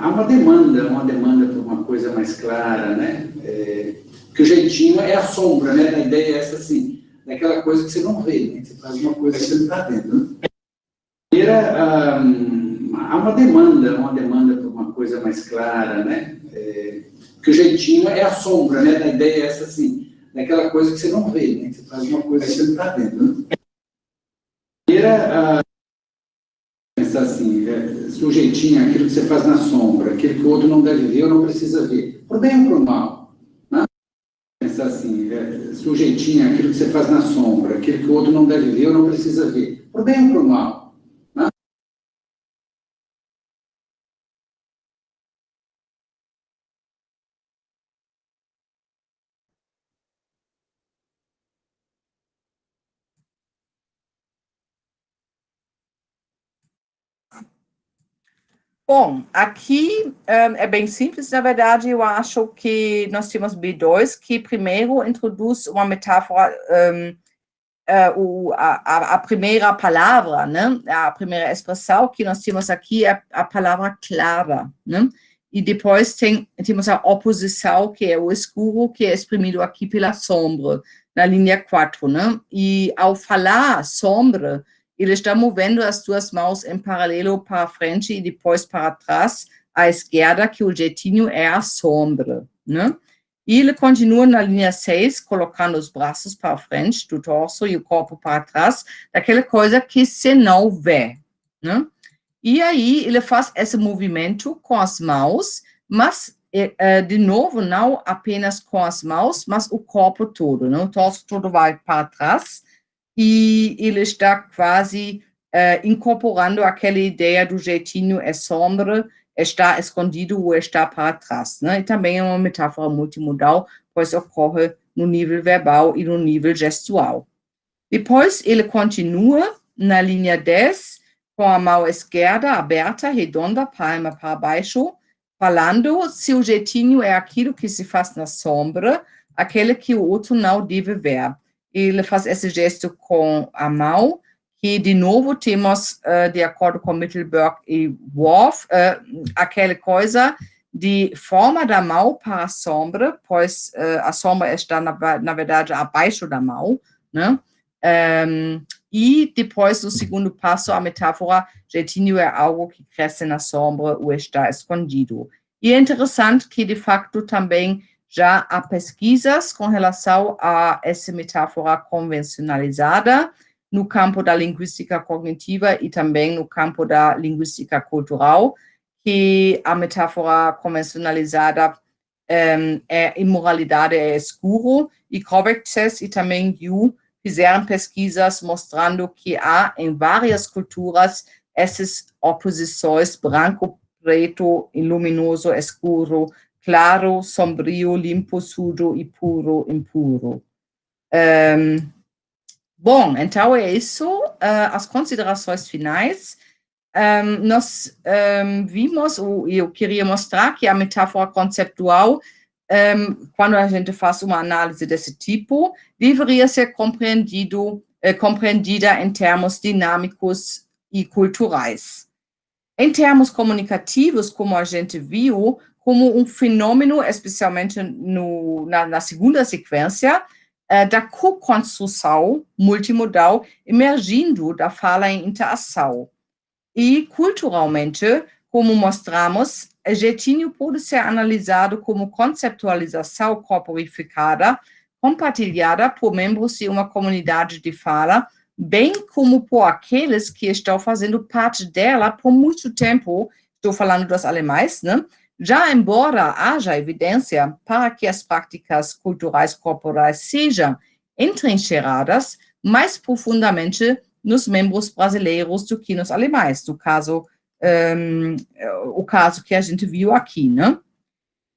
Há uma demanda por uma coisa mais clara, né? Que o jeitinho é a sombra, né? A ideia é essa, assim, daquela coisa que você não vê, né? Você faz uma coisa que você não está vendo. Né? Há uma demanda por uma coisa mais clara, né? Que o jeitinho é a sombra, né? A ideia é essa, assim, daquela coisa que você não vê, né? Você faz uma coisa que você não está vendo. Né? Pensar assim, se o jeitinho é aquilo que você faz na sombra, aquilo que o outro não deve ver ou não precisa ver, por bem ou por mal. Né? Pensar assim, se o jeitinho é aquilo que você faz na sombra, aquilo que o outro não deve ver ou não precisa ver, por bem ou por mal. Né? Bom, aqui é bem simples, na verdade. Eu acho que nós temos B2, que primeiro introduz uma metáfora, a primeira palavra, né? A primeira expressão que nós temos aqui é a palavra clara, né? E depois temos a oposição, que é o escuro, que é exprimido aqui pela sombra, na linha 4, né? E ao falar sombra, ele está movendo as duas mãos em paralelo para frente e depois para trás, à esquerda, que o jeitinho é a sombra, né? E ele continua na linha 6, colocando os braços para frente, do torso e o corpo para trás, daquela coisa que se não vê, né? E aí ele faz esse movimento com as mãos, mas, de novo, não apenas com as mãos, mas o corpo todo, né? O torso todo vai para trás, e ele está quase incorporando aquela ideia do jeitinho é sombra, está escondido ou está para trás, né? E também é uma metáfora multimodal, pois ocorre no nível verbal e no nível gestual. Depois ele continua na linha 10, com a mão esquerda aberta, redonda, palma para baixo, falando se o jeitinho é aquilo que se faz na sombra, aquele que o outro não deve ver. Ele faz esse gesto com a mão, que de novo temos, de acordo com Mittelberg e Worf, aquela coisa de forma da mão para a sombra, pois a sombra está, na verdade, abaixo da mão, né? E depois, no segundo passo, a metáfora, jeitinho é algo que cresce na sombra ou está escondido. E é interessante que, de facto, também já há pesquisas com relação a essa metáfora convencionalizada no campo da linguística cognitiva e também no campo da linguística cultural, que a metáfora convencionalizada é imoralidade é escuro, e Kovacs e também Yu fizeram pesquisas mostrando que há em várias culturas essas oposições branco, preto, luminoso, escuro, claro, sombrio, limpo, sujo e puro, impuro. Bom, então é isso, as considerações finais. Nós vimos, eu queria mostrar que a metáfora conceptual, quando a gente faz uma análise desse tipo, deveria ser compreendida em termos dinâmicos e culturais. Em termos comunicativos, como a gente viu, como um fenômeno, especialmente na segunda sequência, da co-construção multimodal emergindo da fala em interação. E, culturalmente, como mostramos, o jeitinho pode ser analisado como conceptualização corporificada, compartilhada por membros de uma comunidade de fala, bem como por aqueles que estão fazendo parte dela por muito tempo, estou falando dos alemães, né? Já embora haja evidência para que as práticas culturais corporais sejam entrincheiradas mais profundamente nos membros brasileiros do que nos alemães, o caso que a gente viu aqui, né?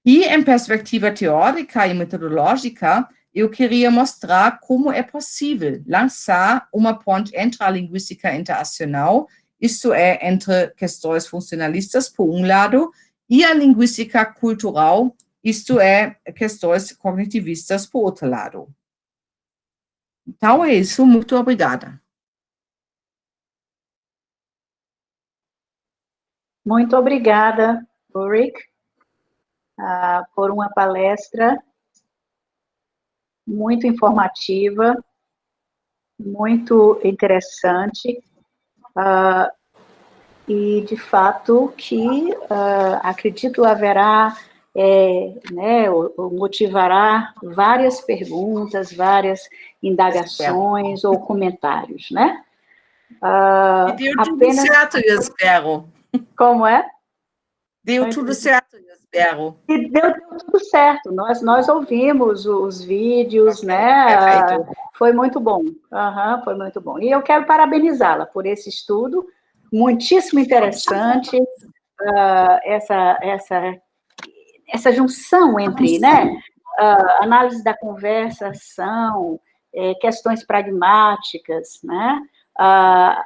E, em perspectiva teórica e metodológica, eu queria mostrar como é possível lançar uma ponte entre a linguística interacional, isto é, entre questões funcionalistas, por um lado, e a linguística cultural, isto é, questões cognitivistas, por outro lado. Então, é isso. Muito obrigada. Muito obrigada, Ulrich, por uma palestra muito informativa, muito interessante, e, de fato, que acredito haverá, né, motivará várias perguntas, várias indagações ou comentários, né? E deu tudo certo, eu espero. Como é? Deu tudo certo, eu espero. E deu tudo certo. Nós ouvimos os vídeos, Okay, né? perfeito. Foi muito bom. Foi muito bom. E eu quero parabenizá-la por esse estudo, muitíssimo interessante, essa junção entre, né, análise da conversação, questões pragmáticas, né,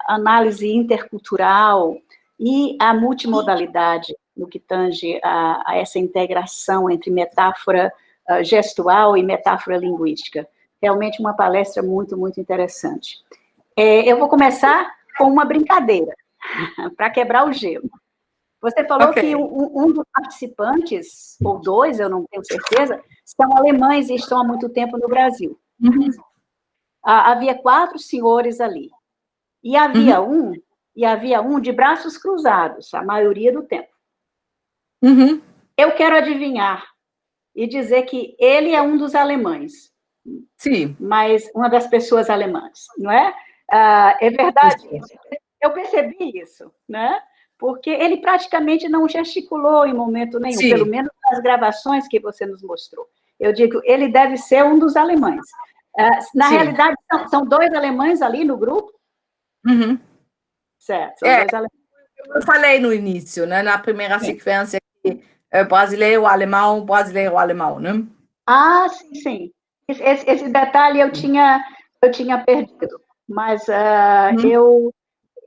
análise intercultural e a multimodalidade no que tange a essa integração entre metáfora gestual e metáfora linguística. Realmente uma palestra muito, muito interessante. Eu vou começar com uma brincadeira, para quebrar o gelo. Você falou que um dos participantes, ou dois, eu não tenho certeza, são alemães e estão há muito tempo no Brasil. Uhum. Havia 4 senhores ali. E havia um de braços cruzados, a maioria do tempo. Uhum. Eu quero adivinhar e dizer que ele é um dos alemães. Sim. Mas uma das pessoas alemãs, não é? É verdade isso. Eu percebi isso, né? Porque ele praticamente não gesticulou em momento nenhum, pelo menos nas gravações que você nos mostrou. Eu digo, ele deve ser um dos alemães. Na realidade, são 2 alemães ali no grupo? Uhum. Certo, são 2 alemães. Eu falei no início, né, na primeira sequência, que brasileiro-alemão, brasileiro-alemão, né? Sim. Esse detalhe eu tinha perdido, mas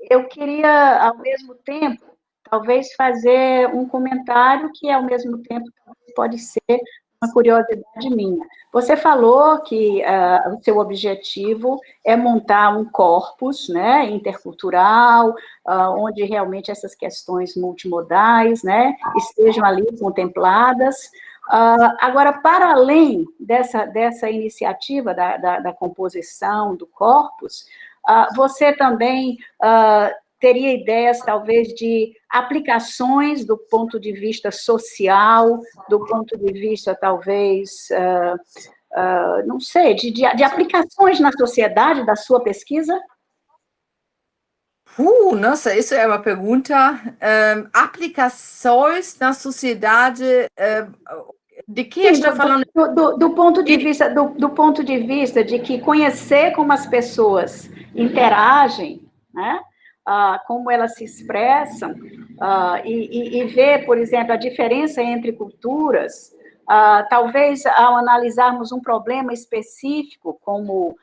eu queria, ao mesmo tempo, talvez fazer um comentário que, ao mesmo tempo, pode ser uma curiosidade minha. Você falou que o seu objetivo é montar um corpus, né, intercultural, onde realmente essas questões multimodais, né, estejam ali contempladas. Agora, para além dessa iniciativa da composição do corpus, você também teria ideias, talvez, de aplicações do ponto de vista social, do ponto de vista, talvez, não sei, de aplicações na sociedade da sua pesquisa? Nossa, isso é uma pergunta. Aplicações na sociedade, de que está falando? Do ponto de vista de que conhecer como as pessoas interagem, né? Como elas se expressam, e ver, por exemplo, a diferença entre culturas, talvez ao analisarmos um problema específico, como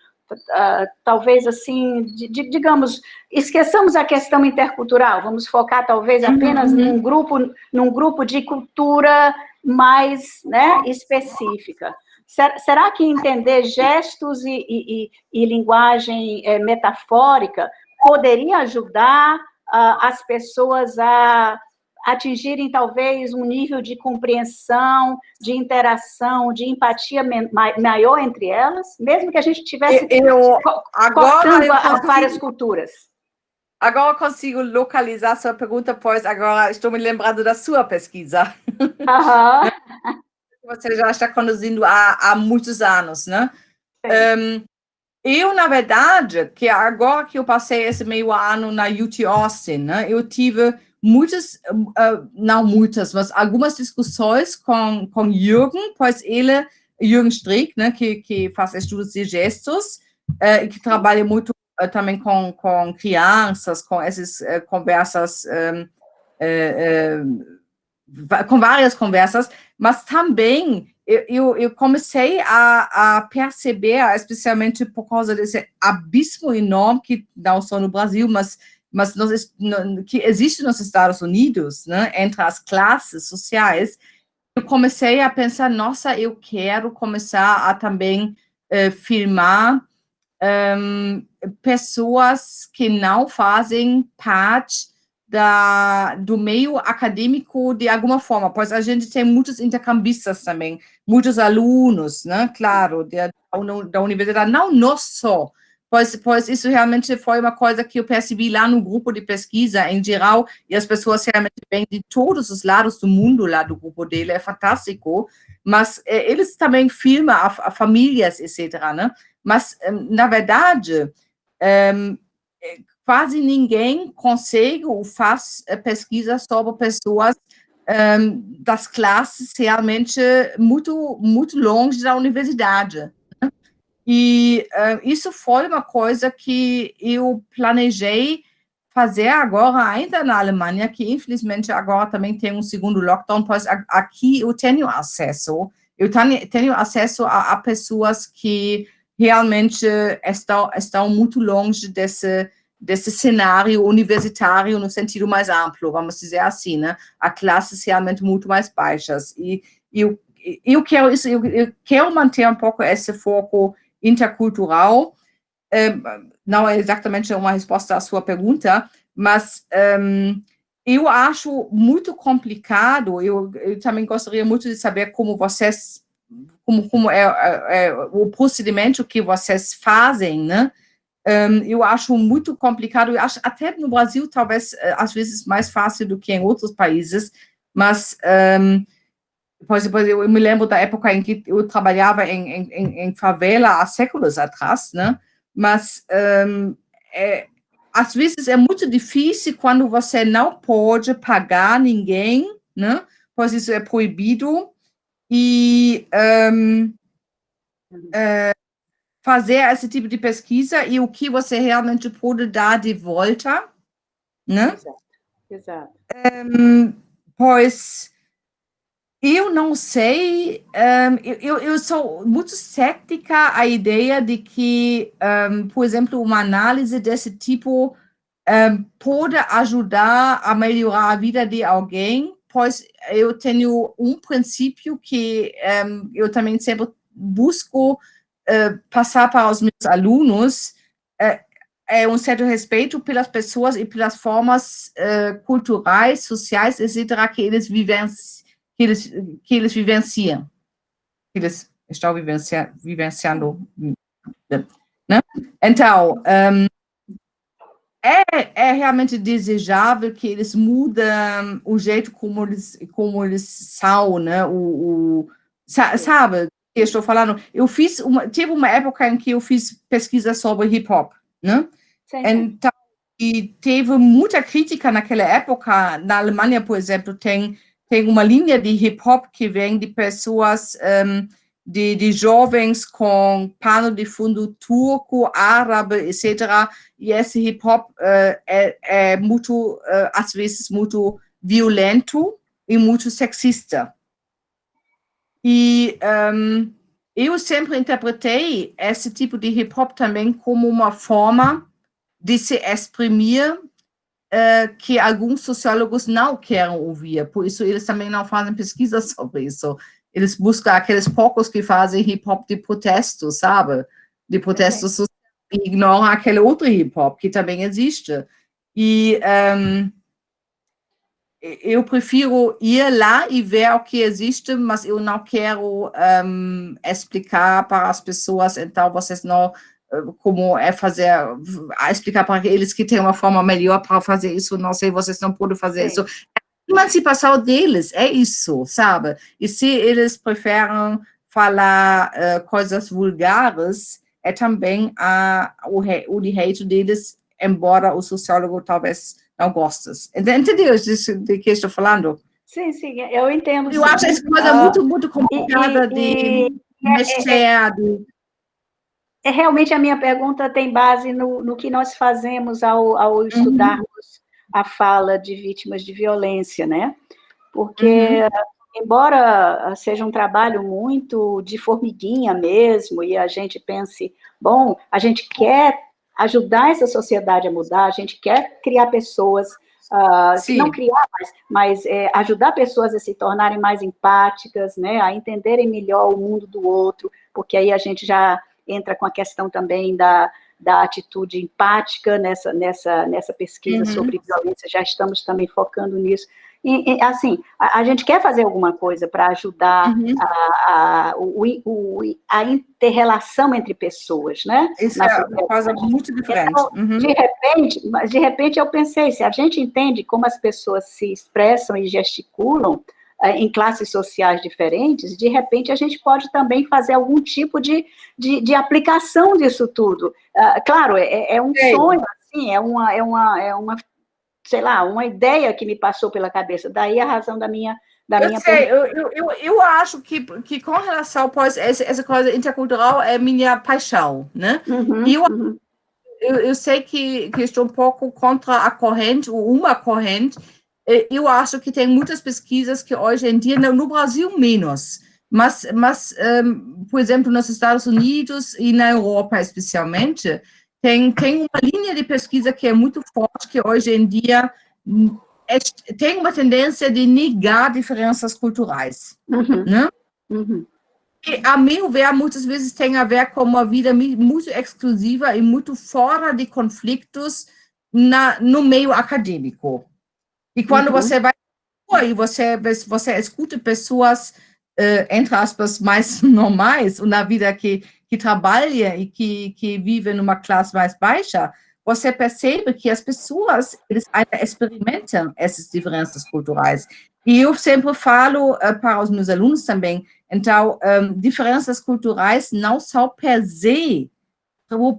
talvez assim, digamos, esqueçamos a questão intercultural, vamos focar talvez apenas num grupo de cultura mais, né, específica. Será que entender gestos e linguagem metafórica poderia ajudar as pessoas a atingirem, talvez, um nível de compreensão, de interação, de empatia maior entre elas, mesmo que a gente estivesse cortando as várias culturas? Agora consigo localizar sua pergunta, pois agora estou me lembrando da sua pesquisa. Você já está conduzindo há muitos anos, né? Eu, na verdade, que agora que eu passei esse meio ano na UT Austin, né, eu tive não muitas, mas algumas discussões com Jürgen, pois Jürgen Strick, né, que faz estudos de gestos, e que trabalha muito também com crianças, com essas conversas, com várias conversas, mas também eu comecei a perceber, especialmente por causa desse abismo enorme que não só no Brasil, mas que existe nos Estados Unidos, né, entre as classes sociais. Eu comecei a pensar, nossa, eu quero começar a também filmar pessoas que não fazem parte do meio acadêmico de alguma forma, pois a gente tem muitos intercambistas também, muitos alunos, né, claro, da universidade, não só, pois isso realmente foi uma coisa que eu percebi lá no grupo de pesquisa, em geral, e as pessoas realmente vêm de todos os lados do mundo lá do grupo dele, é fantástico, mas eles também filmam a famílias, etc., né, mas, na verdade, quase ninguém consegue ou faz pesquisa sobre pessoas das classes realmente muito, muito longe da universidade. Né? E isso foi uma coisa que eu planejei fazer agora, ainda na Alemanha, que infelizmente agora também tem um segundo lockdown, pois aqui eu tenho acesso a pessoas que realmente estão muito longe desse cenário universitário no sentido mais amplo, vamos dizer assim, né? A classes realmente muito mais baixas. E eu quero manter um pouco esse foco intercultural. Não é exatamente uma resposta à sua pergunta, mas eu acho muito complicado. Eu também gostaria muito de saber como vocês, como é o procedimento que vocês fazem, né? Eu acho muito complicado, eu acho até no Brasil, talvez, às vezes, mais fácil do que em outros países, mas, por exemplo, eu me lembro da época em que eu trabalhava em favela há séculos atrás, né, mas, às vezes, é muito difícil quando você não pode pagar ninguém, né, pois isso é proibido, e fazer esse tipo de pesquisa e o que você realmente pode dar de volta, né? Exato. Pois eu não sei, eu sou muito cética à ideia de que, por exemplo, uma análise desse tipo pode ajudar a melhorar a vida de alguém, pois eu tenho um princípio que eu também sempre busco passar para os meus alunos, um certo respeito pelas pessoas e pelas formas culturais, sociais, etc., que eles vivenciam, que eles estão vivenciando. Né? Então, é realmente desejável que eles mudem o jeito como eles são, né? Sabe? Eu estou falando, teve uma época em que eu fiz pesquisa sobre hip-hop, né? Sim. Então, e teve muita crítica naquela época. Na Alemanha, por exemplo, tem uma linha de hip-hop que vem de pessoas, de jovens com pano de fundo turco, árabe, etc., e esse hip-hop é muito, às vezes, muito violento e muito sexista. E eu sempre interpretei esse tipo de hip-hop também como uma forma de se exprimir que alguns sociólogos não querem ouvir. Por isso, eles também não fazem pesquisa sobre isso. Eles buscam aqueles poucos que fazem hip-hop de protesto, sabe? De protesto social, e ignoram aquele outro hip-hop que também existe. E eu prefiro ir lá e ver o que existe, mas eu não quero explicar para as pessoas, então vocês não, como é fazer, explicar para eles que tem uma forma melhor para fazer isso, não sei, vocês não podem fazer isso. A emancipação deles é isso, sabe? E se eles preferem falar coisas vulgares, é também o direito deles, embora o sociólogo talvez não gostas. Entendeu de que estou falando? Sim, eu entendo. Eu acho essa coisa muito, muito complicada de mexer. Realmente a minha pergunta tem base no que nós fazemos ao estudarmos a fala de vítimas de violência, né? Porque, embora seja um trabalho muito de formiguinha mesmo, e a gente pense, bom, a gente quer ajudar essa sociedade a mudar, a gente quer criar pessoas, não criar, mas ajudar pessoas a se tornarem mais empáticas, né, a entenderem melhor o mundo do outro, porque aí a gente já entra com a questão também da atitude empática nessa pesquisa sobre violência, já estamos também focando nisso. E, assim, a gente quer fazer alguma coisa para ajudar a inter-relação entre pessoas, né? Isso é uma coisa muito diferente. Então, de repente eu pensei, se a gente entende como as pessoas se expressam e gesticulam em classes sociais diferentes, de repente a gente pode também fazer algum tipo de aplicação disso tudo. Claro, é um sonho, assim, é uma sei lá, uma ideia que me passou pela cabeça, daí a razão da minha eu acho que com relação a essa coisa intercultural é minha paixão, né? Eu sei que estou um pouco contra a corrente, ou uma corrente. Eu acho que tem muitas pesquisas que hoje em dia, no Brasil menos, mas por exemplo, nos Estados Unidos e na Europa especialmente, tem uma linha de pesquisa que é muito forte, que hoje em dia tem uma tendência de negar diferenças culturais, né? Que, a meu ver, muitas vezes tem a ver com uma vida muito exclusiva e muito fora de conflitos no meio acadêmico. E quando você vai e você escuta pessoas, entre aspas, mais normais, na vida que trabalha e que vive numa classe mais baixa, você percebe que as pessoas, eles ainda experimentam essas diferenças culturais. E eu sempre falo para os meus alunos também, então, diferenças culturais não são per se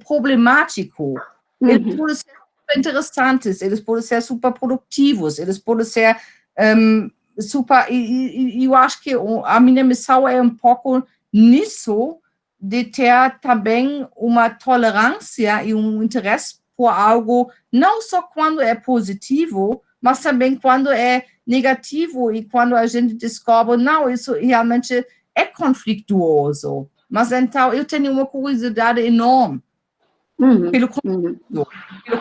problemático. Eles podem ser super interessantes, eles podem ser super produtivos, eles podem ser super... E eu acho que a minha missão é um pouco nisso, de ter também uma tolerância e um interesse por algo, não só quando é positivo, mas também quando é negativo e quando a gente descobre, não, isso realmente é conflituoso. Mas então eu tenho uma curiosidade enorme pelo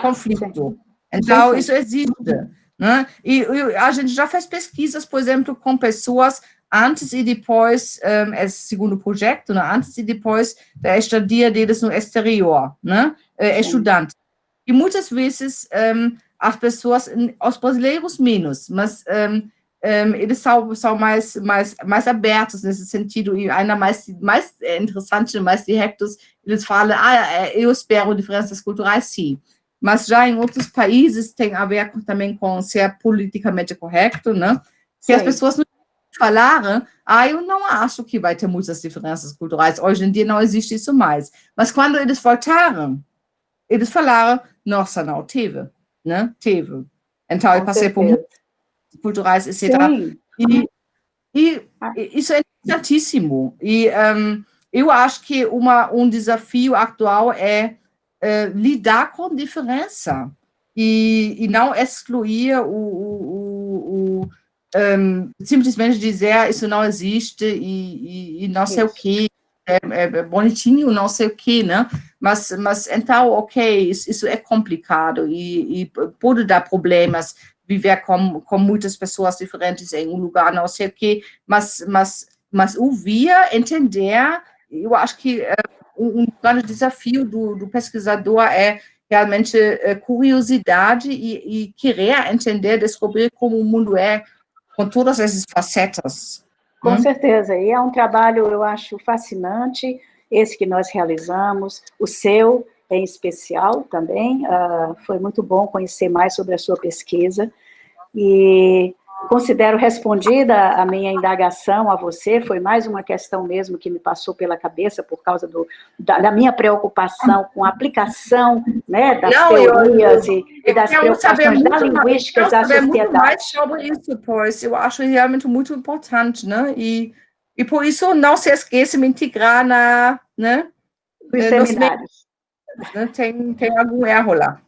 conflito. Então, isso existe. Né? E a gente já fez pesquisas, por exemplo, com pessoas antes e depois, segundo projeto, né? Antes e depois da estadia deles no exterior, né? Estudantes. E muitas vezes as pessoas, os brasileiros menos, mas eles são mais abertos nesse sentido e ainda mais interessante, mais diretos. Eles falam, eu espero diferenças culturais, sim. Mas já em outros países tem a ver também com ser politicamente correto, né? Que as pessoas não falaram, eu não acho que vai ter muitas diferenças culturais. Hoje em dia não existe isso mais. Mas quando eles voltaram, eles falaram, nossa, não, teve, né? Teve. Então, eu passei por muitas culturais, etc. E isso é interessantíssimo. E eu acho que um desafio atual é lidar com diferença e não excluir simplesmente dizer isso não existe e não sei o que, é bonitinho, não sei o que, né? Mas então, ok, isso é complicado e pode dar problemas viver com muitas pessoas diferentes em um lugar, não sei o que, mas ouvir, entender, eu acho que um grande desafio do pesquisador é realmente curiosidade e querer entender, descobrir como o mundo é, com todas essas facetas. Com certeza, e é um trabalho, eu acho, fascinante, esse que nós realizamos, o seu em especial também, foi muito bom conhecer mais sobre a sua pesquisa, e considero respondida a minha indagação a você, foi mais uma questão mesmo que me passou pela cabeça por causa da minha preocupação com a aplicação, né, das teorias e das preocupações da linguística à sociedade. Muito mais sobre isso, pois eu acho realmente muito importante, né, e por isso não se esqueça de integrar Nos seminários. Né? Tem algum erro lá.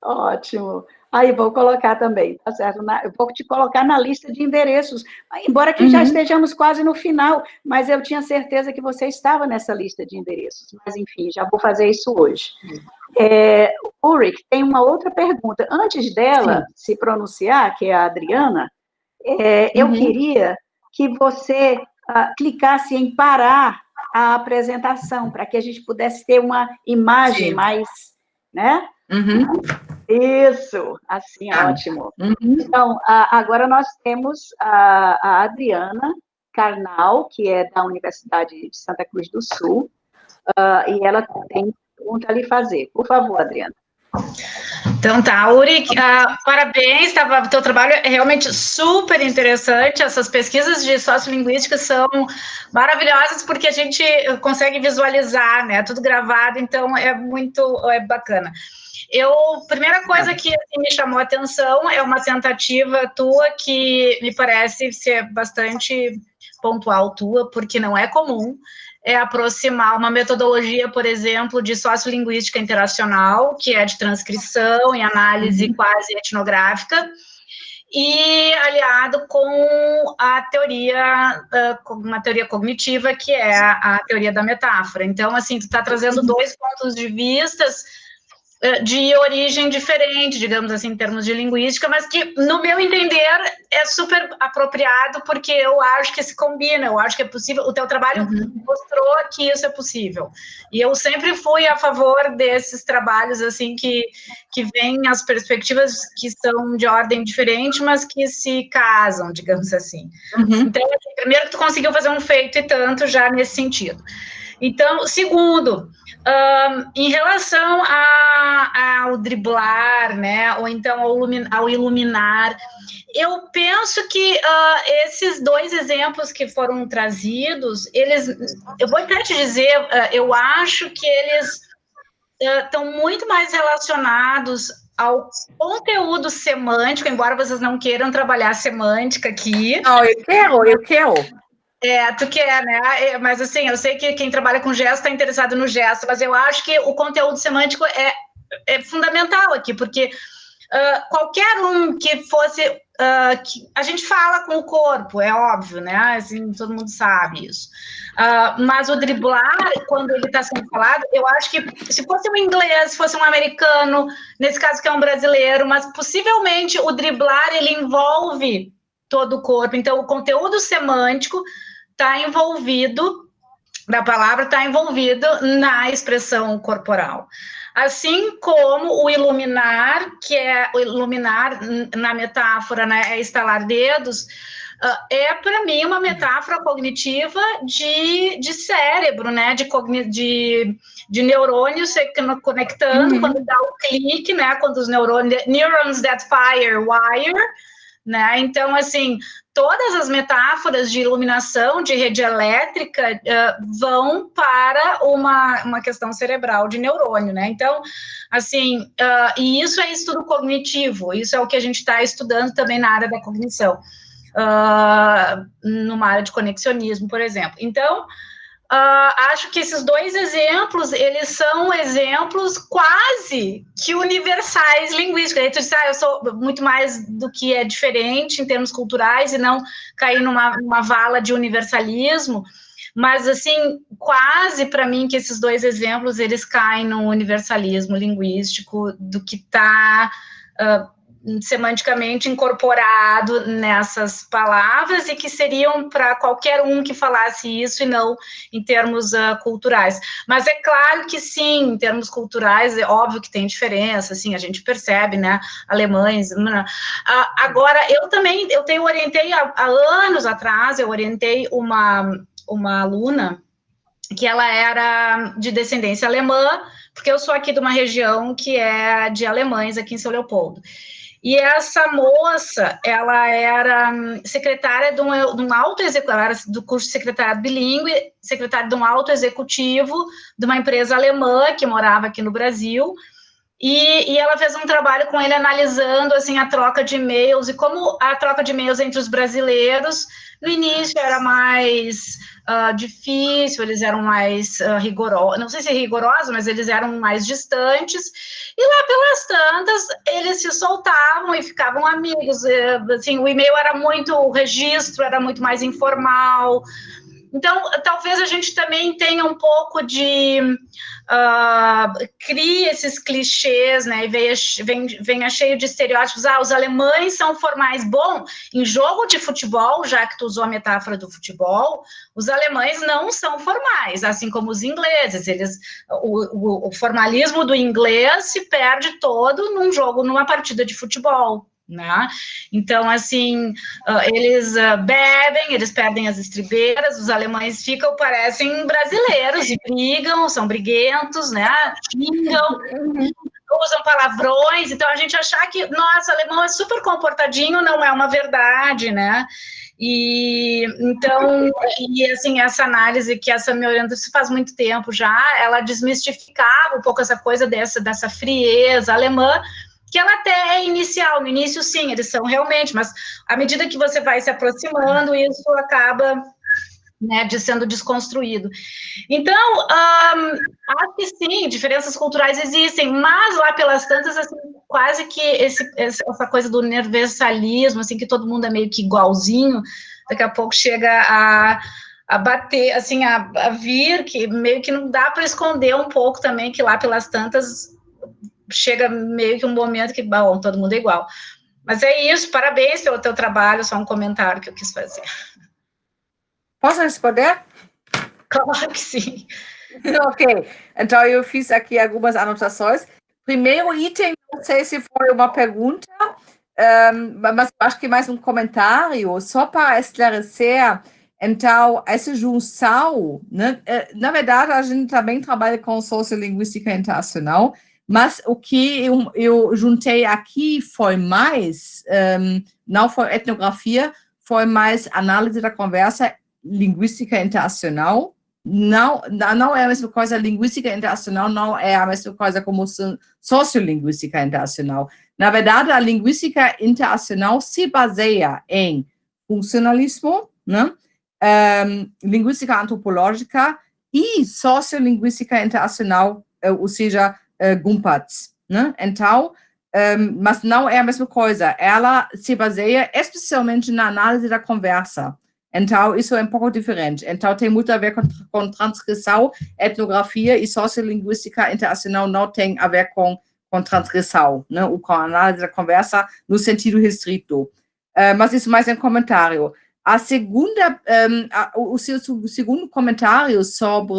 Ótimo. Aí, vou colocar também, tá certo? Eu vou te colocar na lista de endereços, embora que já estejamos quase no final, mas eu tinha certeza que você estava nessa lista de endereços. Mas, enfim, já vou fazer isso hoje. Ulrich, tem uma outra pergunta. Antes dela se pronunciar, que é a Adriana, eu queria que você clicasse em parar a apresentação, para que a gente pudesse ter uma imagem mais, né? Isso, assim, ótimo. Então, agora nós temos a Adriana Karnal, que é da Universidade de Santa Cruz do Sul, e ela tem pergunta a lhe fazer. Por favor, Adriana. Então tá, Ulrich, parabéns, o teu trabalho é realmente super interessante, essas pesquisas de sociolinguística são maravilhosas porque a gente consegue visualizar, né, tudo gravado, então é muito bacana. Primeira coisa que me chamou a atenção é uma tentativa tua que me parece ser bastante pontual tua, porque não é comum, aproximar uma metodologia, por exemplo, de sociolinguística interacional, que é de transcrição e análise quase etnográfica, e aliado com a teoria, uma teoria cognitiva, que é a teoria da metáfora. Então, assim, tu está trazendo dois pontos de vista de origem diferente, digamos assim, em termos de linguística, mas que, no meu entender, é super apropriado, porque eu acho que se combina, eu acho que é possível, o teu trabalho mostrou que isso é possível, e eu sempre fui a favor desses trabalhos, assim, que vêm as perspectivas que são de ordem diferente, mas que se casam, digamos assim. Então, primeiro que tu conseguiu fazer um feito e tanto já nesse sentido. Então, segundo, em relação ao driblar, né, ou então ao iluminar, eu penso que esses dois exemplos que foram trazidos, eu vou até te dizer, eu acho que eles estão muito mais relacionados ao conteúdo semântico, embora vocês não queiram trabalhar semântica aqui. Não, eu quero. Tu quer, né? Mas, assim, eu sei que quem trabalha com gesto está interessado no gesto, mas eu acho que o conteúdo semântico é fundamental aqui, porque qualquer um que fosse... a gente fala com o corpo, é óbvio, né? Assim, todo mundo sabe isso. Mas o driblar, quando ele está sendo falado, eu acho que se fosse um inglês, se fosse um americano, nesse caso que é um brasileiro, mas possivelmente o driblar, ele envolve todo o corpo. Então, o conteúdo semântico está envolvido, da palavra está envolvido na expressão corporal. Assim como o iluminar, que é o iluminar na metáfora, né, é estalar dedos, para mim uma metáfora cognitiva de cérebro, né, de neurônios se conectando, quando dá o clique, né, quando os neurons that fire wire, né, então, assim, todas as metáforas de iluminação, de rede elétrica, vão para uma questão cerebral de neurônio, né? Então, assim, e isso é estudo cognitivo, isso é o que a gente está estudando também na área da cognição, numa área de conexionismo, por exemplo. Então, acho que esses dois exemplos, eles são exemplos quase que universais linguísticos. Aí tu diz, eu sou muito mais do que é diferente em termos culturais e não cair numa vala de universalismo, mas, assim, quase para mim que esses dois exemplos, eles caem no universalismo linguístico do que está... semanticamente incorporado nessas palavras e que seriam para qualquer um que falasse isso e não em termos culturais. Mas é claro que sim, em termos culturais, é óbvio que tem diferença, assim, a gente percebe, né, alemães. Agora, eu orientei há anos atrás, eu orientei uma aluna que ela era de descendência alemã, porque eu sou aqui de uma região que é de alemães, aqui em São Leopoldo. E essa moça, ela era secretária de um alto executivo, do curso de secretariado bilíngue, secretária de um alto executivo de uma empresa alemã que morava aqui no Brasil, E ela fez um trabalho com ele analisando, assim, a troca de e-mails e como a troca de e-mails entre os brasileiros, no início era mais difícil, eles eram mais rigorosos, não sei se rigorosos, mas eles eram mais distantes, e lá pelas tantas, eles se soltavam e ficavam amigos, assim, o e-mail era muito, o registro era muito mais informal. Então, talvez a gente também tenha um pouco de... cria esses clichês, né, e venha cheio de estereótipos. Os alemães são formais. Bom, em jogo de futebol, já que tu usou a metáfora do futebol, os alemães não são formais, assim como os ingleses. O formalismo do inglês se perde todo num jogo, numa partida de futebol, né? Então, assim, eles bebem, eles perdem as estribeiras, os alemães parecem brasileiros e brigam, são briguentos, né? Xingam, usam palavrões. Então, a gente achar que, nossa, alemão é super comportadinho, não é uma verdade, né? E, então, assim, essa análise que essa me orienta se faz muito tempo já, ela desmistificava um pouco essa coisa dessa frieza alemã, que ela até é inicial, no início sim, eles são realmente, mas à medida que você vai se aproximando, isso acaba, né, sendo desconstruído. Então, acho que sim, diferenças culturais existem, mas lá pelas tantas, assim, quase que essa coisa do universalismo, assim, que todo mundo é meio que igualzinho, daqui a pouco chega a bater, assim, a vir, que meio que não dá para esconder um pouco também, que lá pelas tantas chega meio que um momento que, bom, todo mundo é igual. Mas é isso, parabéns pelo teu trabalho, só um comentário que eu quis fazer. Posso responder? Claro que sim. Ok, então eu fiz aqui algumas anotações. Primeiro item, não sei se foi uma pergunta, mas acho que mais um comentário, só para esclarecer. Então, essa junção, né, na verdade, a gente também trabalha com sociolinguística internacional, mas o que eu juntei aqui foi mais, não foi etnografia, foi mais análise da conversa linguística internacional. Não é a mesma coisa, linguística internacional não é a mesma coisa como sociolinguística internacional. Na verdade, a linguística internacional se baseia em funcionalismo, né? Linguística antropológica e sociolinguística internacional, ou seja, Gumperz, né? Então, mas não é a mesma coisa. Ela se baseia especialmente na análise da conversa. Então, isso é um pouco diferente. Então, tem muito a ver com transcrição, etnografia e sociolinguística internacional não tem a ver com transcrição, né? Ou com análise da conversa no sentido restrito. Mas isso mais um comentário. A segunda, o segundo comentário sobre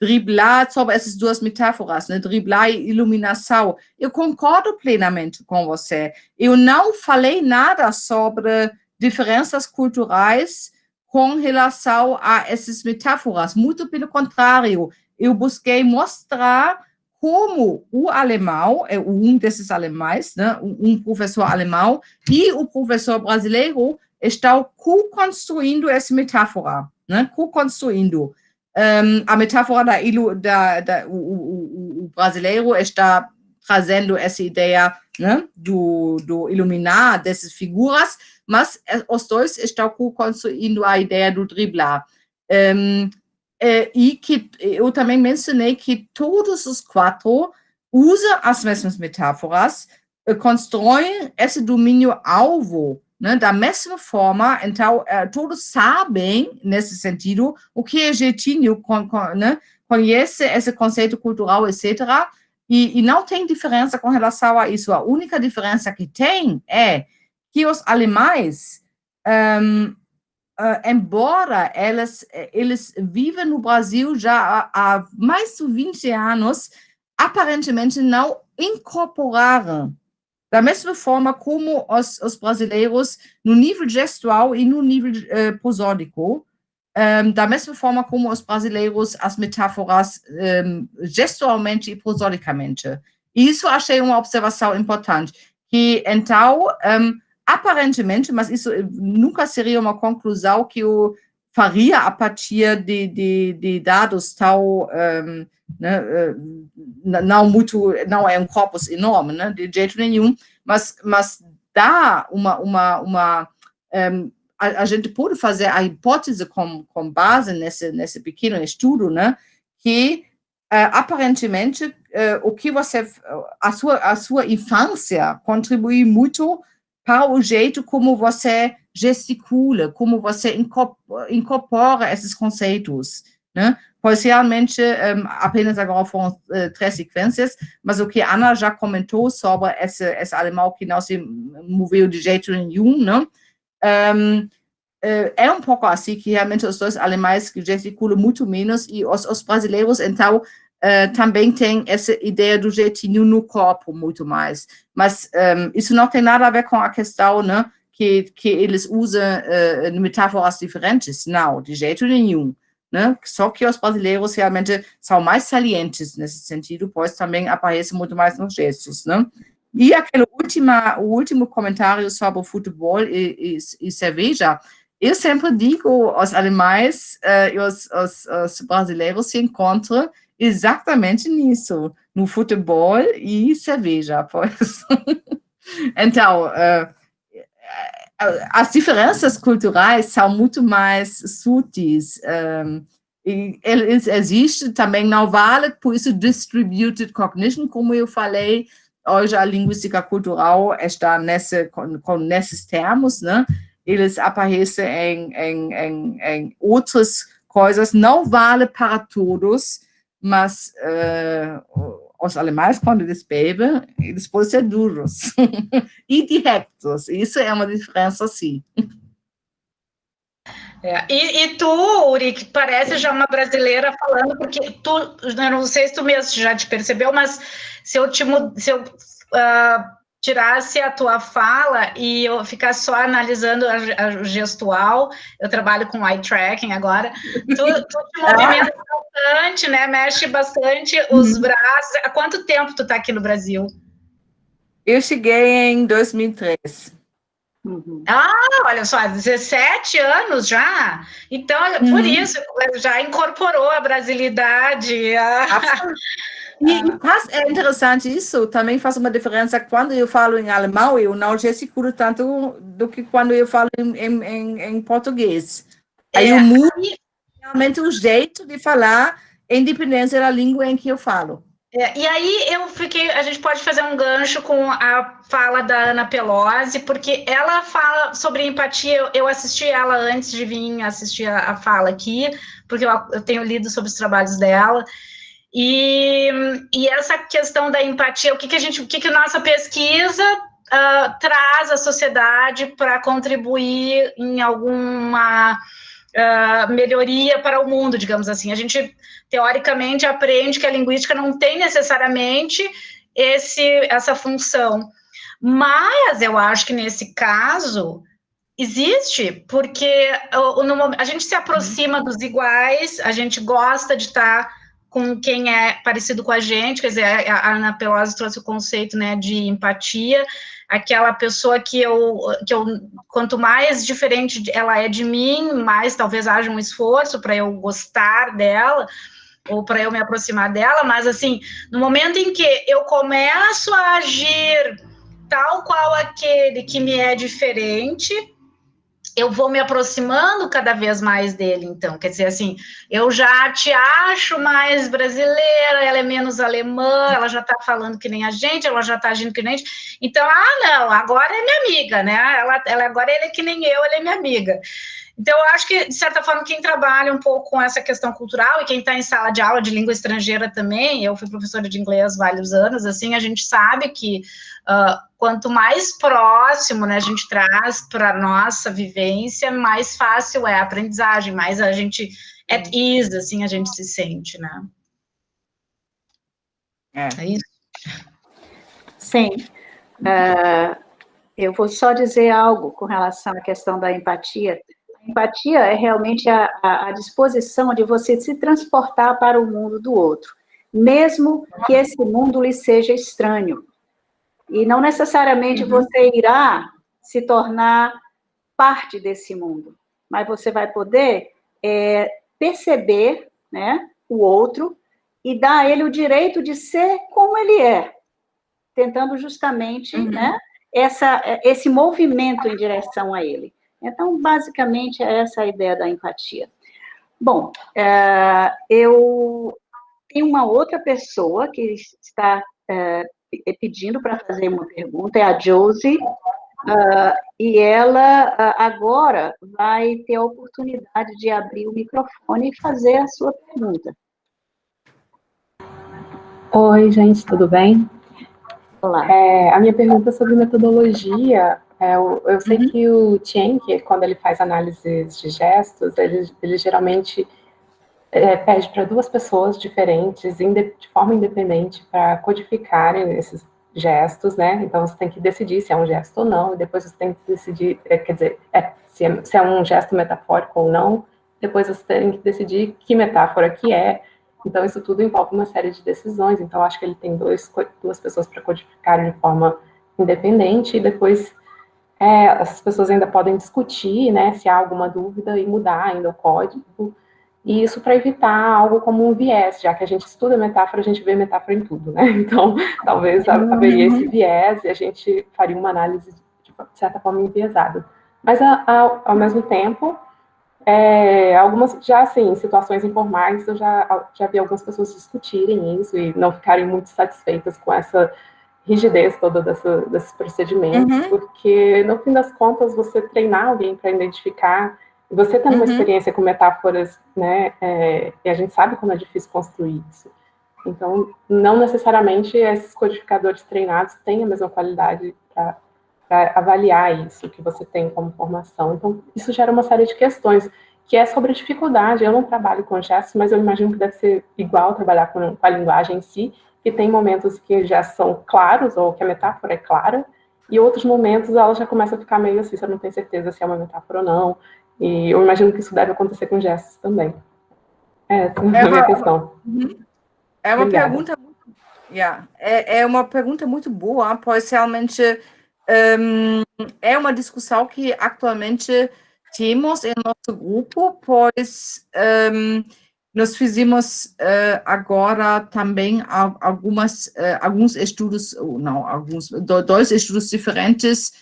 driblar, sobre essas duas metáforas, né? Driblar e iluminação. Eu concordo plenamente com você. Eu não falei nada sobre diferenças culturais com relação a essas metáforas. Muito pelo contrário, eu busquei mostrar como o alemão, um desses alemães, né, um professor alemão e o professor brasileiro estão co-construindo essa metáfora, né, co-construindo. A metáfora o brasileiro está trazendo essa ideia, né, do iluminar dessas figuras, mas os dois estão construindo a ideia do driblar. E que eu também mencionei que todos os quatro usam as mesmas metáforas, constroem esse domínio-alvo, né, da mesma forma. Então, todos sabem, nesse sentido, o que é jeitinho, né, conhece esse conceito cultural, etc., e não tem diferença com relação a isso. A única diferença que tem é que os alemães, embora eles vivem no Brasil já há mais de 20 anos, aparentemente não incorporaram, da mesma forma como os brasileiros, no nível gestual e no nível prosódico, da mesma forma como os brasileiros, as metáforas gestualmente e prosodicamente. Isso achei uma observação importante, que então, aparentemente, mas isso nunca seria uma conclusão que eu faria a partir de dados tão, né, não é um corpus enorme, né, de jeito nenhum, mas dá a gente pode fazer a hipótese com base nesse pequeno estudo, né, que aparentemente o que a sua infância contribui muito para o jeito como você gesticula, como você incorpora esses conceitos, né? Pois realmente, apenas agora foram 3 sequências, mas o que a Ana já comentou sobre esse alemão que não se moveu de jeito nenhum, né? É um pouco assim que realmente os 2 alemães gesticulam muito menos e os brasileiros, então, também têm essa ideia do jeitinho no corpo muito mais. Mas isso não tem nada a ver com a questão, né, que eles usam metáforas diferentes, não, de jeito nenhum. Né? Só que os brasileiros realmente são mais salientes nesse sentido, pois também aparecem muito mais nos gestos, né? E o último comentário sobre futebol e cerveja, eu sempre digo, os alemães e os brasileiros se encontram exatamente nisso, no futebol e cerveja, pois. Então, as diferenças culturais são muito mais sutis, e eles existem também, não vale, por isso distributed cognition, como eu falei, hoje a linguística cultural está com nesses termos, né? Eles aparecem em outras coisas, não vale para todos, mas os alemães, quando eles bebem, eles podem ser duros e diretos. Isso é uma diferença, sim. E tu, Uri, que parece já uma brasileira falando, porque tu, eu não sei se tu mesmo já te percebeu, mas se eu tirasse a tua fala e eu ficasse só analisando a gestual, eu trabalho com eye tracking agora, tu te movimenta bastante, né? Mexe bastante os braços. Há quanto tempo tu tá aqui no Brasil? Eu cheguei em 2003. Olha só, 17 anos já? Então, por isso, já incorporou a brasilidade. E é interessante isso, também faz uma diferença quando eu falo em alemão, eu não gesticulo tanto do que quando eu falo em português. Aí eu mudo realmente o jeito de falar, independência da língua em que eu falo. E aí a gente pode fazer um gancho com a fala da Ana Pelosi, porque ela fala sobre empatia, eu assisti ela antes de vir assistir a fala aqui, porque eu tenho lido sobre os trabalhos dela, e essa questão da empatia, o que a nossa pesquisa traz à sociedade para contribuir em alguma melhoria para o mundo, digamos assim. A gente, teoricamente, aprende que a linguística não tem necessariamente essa função, mas eu acho que nesse caso existe, porque a gente se aproxima dos iguais, a gente gosta de estar com quem é parecido com a gente, quer dizer, a Ana Pelosi trouxe o conceito, né, de empatia, aquela pessoa que eu quanto mais diferente ela é de mim, mais talvez haja um esforço para eu gostar dela, ou para eu me aproximar dela, mas assim, no momento em que eu começo a agir tal qual aquele que me é diferente, eu vou me aproximando cada vez mais dele, então, quer dizer, assim, eu já te acho mais brasileira, ela é menos alemã, ela já tá falando que nem a gente, ela já tá agindo que nem a gente, então, não, agora é minha amiga, né, agora ele é que nem eu, ela é minha amiga. Então, eu acho que, de certa forma, quem trabalha um pouco com essa questão cultural, e quem está em sala de aula de língua estrangeira também, eu fui professora de inglês há vários anos, assim, a gente sabe que quanto mais próximo, né, a gente traz para a nossa vivência, mais fácil é a aprendizagem, mais a gente at ease, assim, a gente se sente, né? É isso? Sim. Eu vou só dizer algo com relação à questão da empatia. A empatia é realmente a disposição de você se transportar para o mundo do outro, mesmo que esse mundo lhe seja estranho. E não necessariamente você irá se tornar parte desse mundo, mas você vai poder perceber, né, o outro e dar a ele o direito de ser como ele é, tentando justamente, né, esse movimento em direção a ele. Então, basicamente, é essa a ideia da empatia. Bom, eu tenho uma outra pessoa que está pedindo para fazer uma pergunta, é a Josie, e ela agora vai ter a oportunidade de abrir o microfone e fazer a sua pergunta. Oi, gente, tudo bem? Olá. A minha pergunta é sobre metodologia. Eu sei que o Tchenk, quando ele faz análises de gestos, ele geralmente pede para duas pessoas diferentes, de forma independente, para codificarem esses gestos, né? Então, você tem que decidir se é um gesto ou não, e depois você tem que decidir, se é um gesto metafórico ou não, depois você tem que decidir que metáfora que é. Então, isso tudo envolve uma série de decisões. Então, acho que ele tem duas pessoas para codificarem de forma independente, e depois as pessoas ainda podem discutir, né, se há alguma dúvida e mudar ainda o código. E isso para evitar algo como um viés, já que a gente estuda metáfora, a gente vê metáfora em tudo, né? Então, talvez haveria esse viés e a gente faria uma análise de certa forma enviesada. Mas, ao mesmo tempo, algumas, já assim, em situações informais, eu já vi algumas pessoas discutirem isso e não ficarem muito satisfeitas com essa rigidez toda desses procedimentos, porque, no fim das contas, você treinar alguém para identificar, você tendo uma experiência com metáforas, né, e a gente sabe como é difícil construir isso. Então, não necessariamente esses codificadores treinados têm a mesma qualidade para avaliar isso que você tem como formação. Então, isso gera uma série de questões, que é sobre a dificuldade. Eu não trabalho com gestos, mas eu imagino que deve ser igual trabalhar com a linguagem em si, que tem momentos que já são claros, ou que a metáfora é clara, e outros momentos ela já começa a ficar meio assim, você não tem certeza se é uma metáfora ou não. E eu imagino que isso deve acontecer com gestos também. Essa é a minha questão. É uma pergunta muito, é uma pergunta muito boa, pois realmente é uma discussão que atualmente temos em nosso grupo, pois nós fizemos agora também alguns estudos, dois estudos diferentes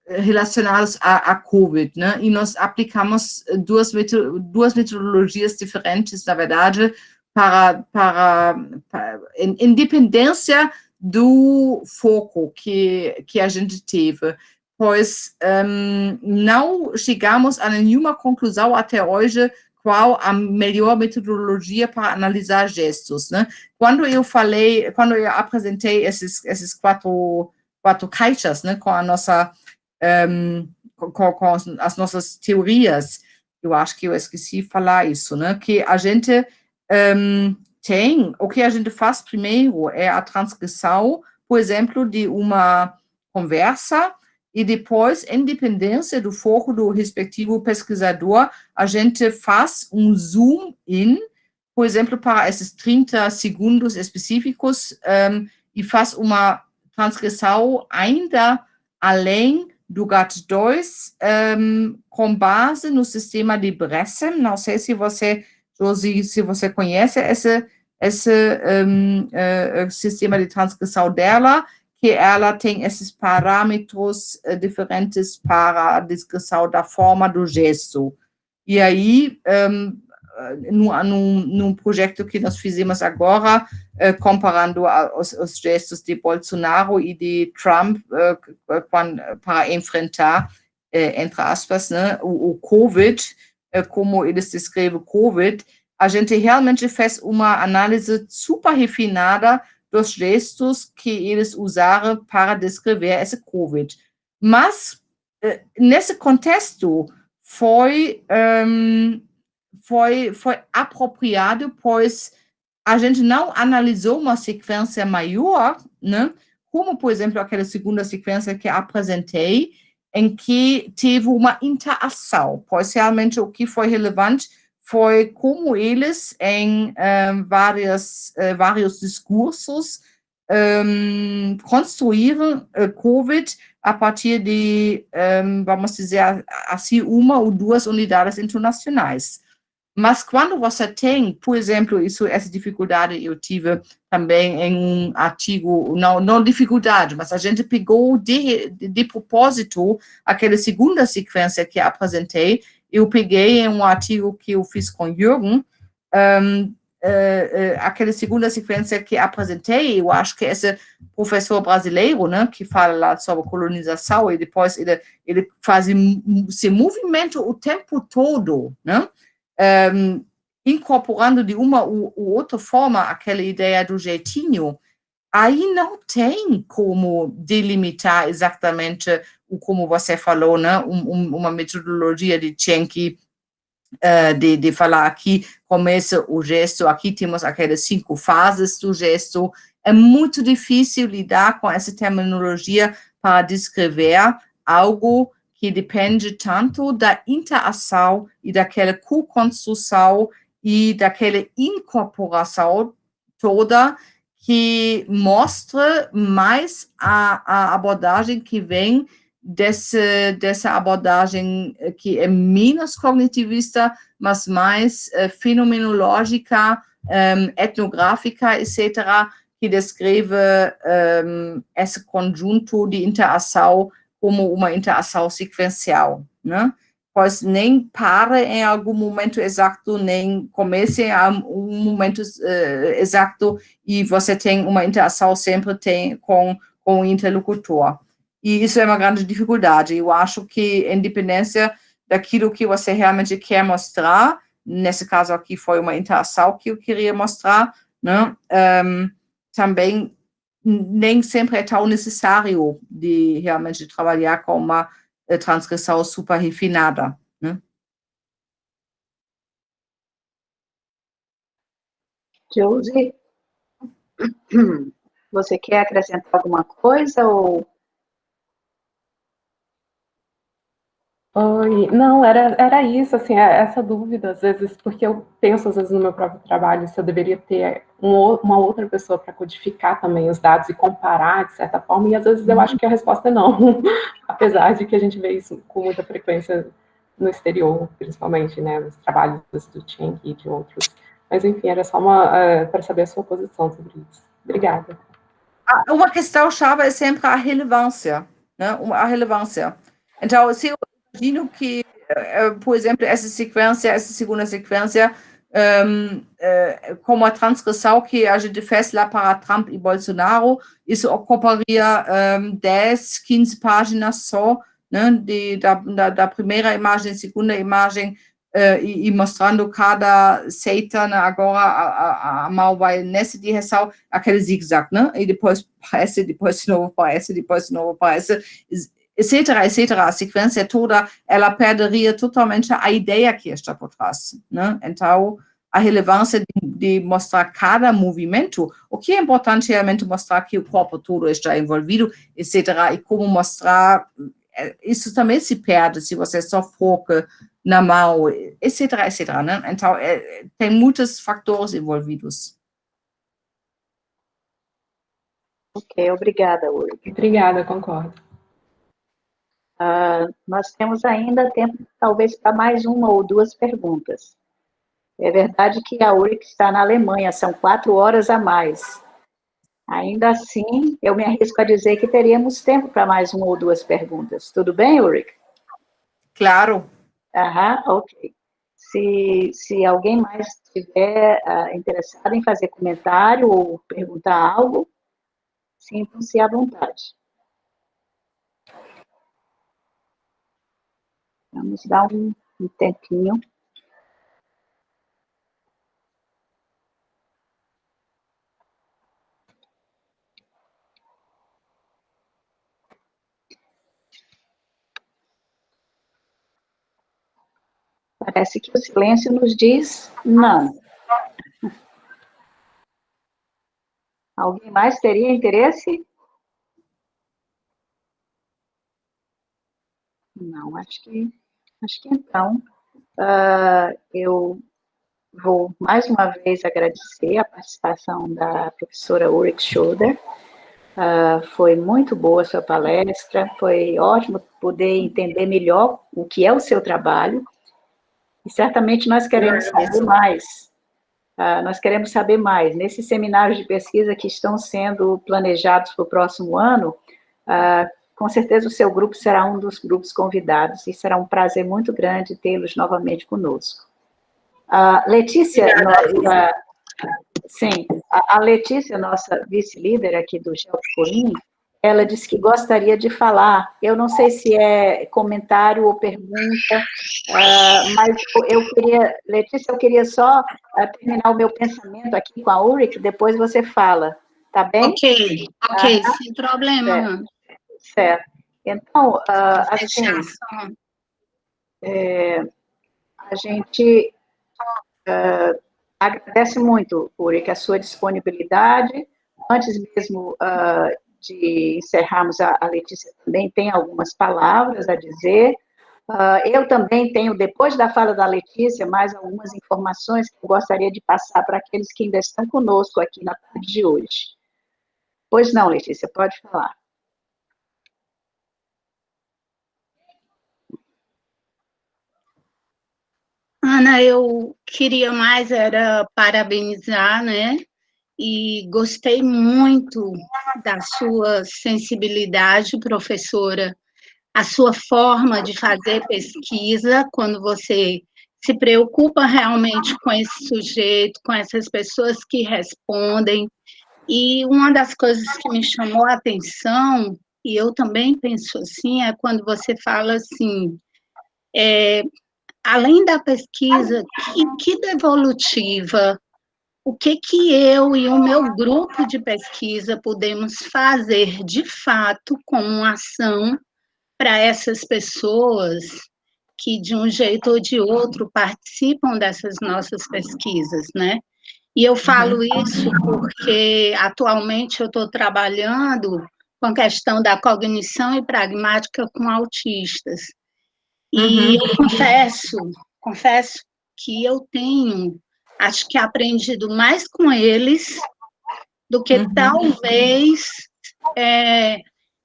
relacionados a Covid, né? E nós aplicamos duas metodologias diferentes, na verdade, para independência do foco que a gente teve, pois não chegamos a nenhuma conclusão até hoje qual a melhor metodologia para analisar gestos, né? Quando eu apresentei esses quatro caixas, né, com a nossa com as nossas teorias, eu acho que eu esqueci de falar isso, né, que a gente o que a gente faz primeiro é a transcrição, por exemplo, de uma conversa, e depois, em dependência do foco do respectivo pesquisador, a gente faz um zoom in, por exemplo, para esses 30 segundos específicos, e faz uma transcrição ainda além do GAT2, com base no sistema de Bressem. Não sei se você conhece esse sistema de transcrição dela, que ela tem esses parâmetros diferentes para a descrição da forma do gesto. E aí, num projeto que nós fizemos agora, comparando os gestos de Bolsonaro e de Trump para enfrentar, entre aspas, né, o Covid, como eles descrevem Covid, a gente realmente fez uma análise super refinada dos gestos que eles usaram para descrever esse Covid. Mas, nesse contexto, foi apropriado, pois a gente não analisou uma sequência maior, né? Como, por exemplo, aquela segunda sequência que apresentei, em que teve uma interação, pois realmente o que foi relevante foi como eles, em vários discursos, construíram COVID a partir de, vamos dizer assim, uma ou duas unidades internacionais. Mas quando você tem, por exemplo, essa dificuldade eu tive também em um artigo, não dificuldade, mas a gente pegou de propósito aquela segunda sequência que apresentei, eu peguei em um artigo que eu fiz com Jürgen, aquela segunda sequência que apresentei, eu acho que esse professor brasileiro, né, que fala lá sobre colonização, e depois ele faz esse movimento o tempo todo, né, incorporando de uma ou outra forma aquela ideia do jeitinho, aí não tem como delimitar exatamente como você falou, né, uma metodologia de Chomsky, de falar aqui começa o gesto, aqui temos aquelas 5 fases do gesto. É muito difícil lidar com essa terminologia para descrever algo que depende tanto da interação e daquela co-construção e daquela incorporação toda que mostra mais a abordagem que vem dessa abordagem que é menos cognitivista, mas mais fenomenológica, etnográfica, etc., que descreve esse conjunto de interação como uma interação sequencial, né? Pois nem para em algum momento exato, nem comece em um momento exato, e você tem uma interação sempre com o interlocutor. E isso é uma grande dificuldade. Eu acho que, independência daquilo que você realmente quer mostrar, nesse caso aqui foi uma interação que eu queria mostrar, né? Também nem sempre é tão necessário de realmente trabalhar com uma transcrição super refinada, né? Josie, você quer acrescentar alguma coisa ou... Oi, não, era isso, assim, essa dúvida, às vezes, porque eu penso, às vezes, no meu próprio trabalho, se eu deveria ter uma outra pessoa para codificar também os dados e comparar, de certa forma, e às vezes eu acho que a resposta é não, apesar de que a gente vê isso com muita frequência no exterior, principalmente, né, nos trabalhos do Chomsky e de outros. Mas, enfim, era só para saber a sua posição sobre isso. Obrigada. Uma questão-chave é sempre a relevância, né? A relevância. Então, se eu imagino que, por exemplo, essa segunda sequência, como a transcrição que a gente fez lá para Trump e Bolsonaro, isso ocuparia 10, 15 páginas só, né, da primeira imagem, segunda imagem, e mostrando cada seita, né, agora a mão vai nessa direção, aquele zigue-zague, né? E depois parece, depois de novo parece, depois de novo parece, etc., etc. A sequência toda, ela perderia totalmente a ideia que está por trás, né? Então, a relevância de mostrar cada movimento, o que é importante realmente mostrar que o corpo todo está envolvido, etc., e como mostrar, isso também se perde se você só foca na mão, etc., etc., né? Então, tem muitos fatores envolvidos. Ok, obrigada, Ulrich. Obrigada, concordo. Nós temos ainda tempo, talvez, para mais uma ou duas perguntas. É verdade que a Ulrich está na Alemanha, são 4 horas a mais. Ainda assim, eu me arrisco a dizer que teríamos tempo para mais uma ou duas perguntas. Tudo bem, Ulrich? Claro. Ok. Se alguém mais estiver interessado em fazer comentário ou perguntar algo, sintam-se à vontade. Vamos dar um tempinho. Parece que o silêncio nos diz não. Alguém mais teria interesse? Não, acho que então, eu vou mais uma vez agradecer a participação da professora Ulrich Schröder Foi muito boa a sua palestra, foi ótimo poder entender melhor o que é o seu trabalho, e certamente nós queremos saber mais. Nós queremos saber mais. Nesses seminários de pesquisa que estão sendo planejados para o próximo ano, com certeza o seu grupo será um dos grupos convidados, e será um prazer muito grande tê-los novamente conosco. Letícia, sim, a Letícia, nossa vice-líder aqui do GEOPCOLIN, ela disse que gostaria de falar. Eu não sei se é comentário ou pergunta, mas Letícia, eu queria só terminar o meu pensamento aqui com a Ulrich, depois você fala, tá bem? Ok, sem problema. Certo. Então, assim, a gente agradece muito, Ulrich, a sua disponibilidade. Antes mesmo de encerrarmos, a Letícia também tem algumas palavras a dizer. Eu também tenho, depois da fala da Letícia, mais algumas informações que eu gostaria de passar para aqueles que ainda estão conosco aqui na tarde de hoje. Pois não, Letícia, pode falar. Ana, eu queria mais parabenizar, né? E gostei muito da sua sensibilidade, professora, a sua forma de fazer pesquisa, quando você se preocupa realmente com esse sujeito, com essas pessoas que respondem. E uma das coisas que me chamou a atenção, e eu também penso assim, é quando você fala assim, além da pesquisa, que devolutiva, o que eu e o meu grupo de pesquisa podemos fazer, de fato, como ação para essas pessoas que, de um jeito ou de outro, participam dessas nossas pesquisas, né? E eu falo isso porque, atualmente, eu estou trabalhando com a questão da cognição e pragmática com autistas. E eu confesso que eu tenho, acho que aprendido mais com eles do que talvez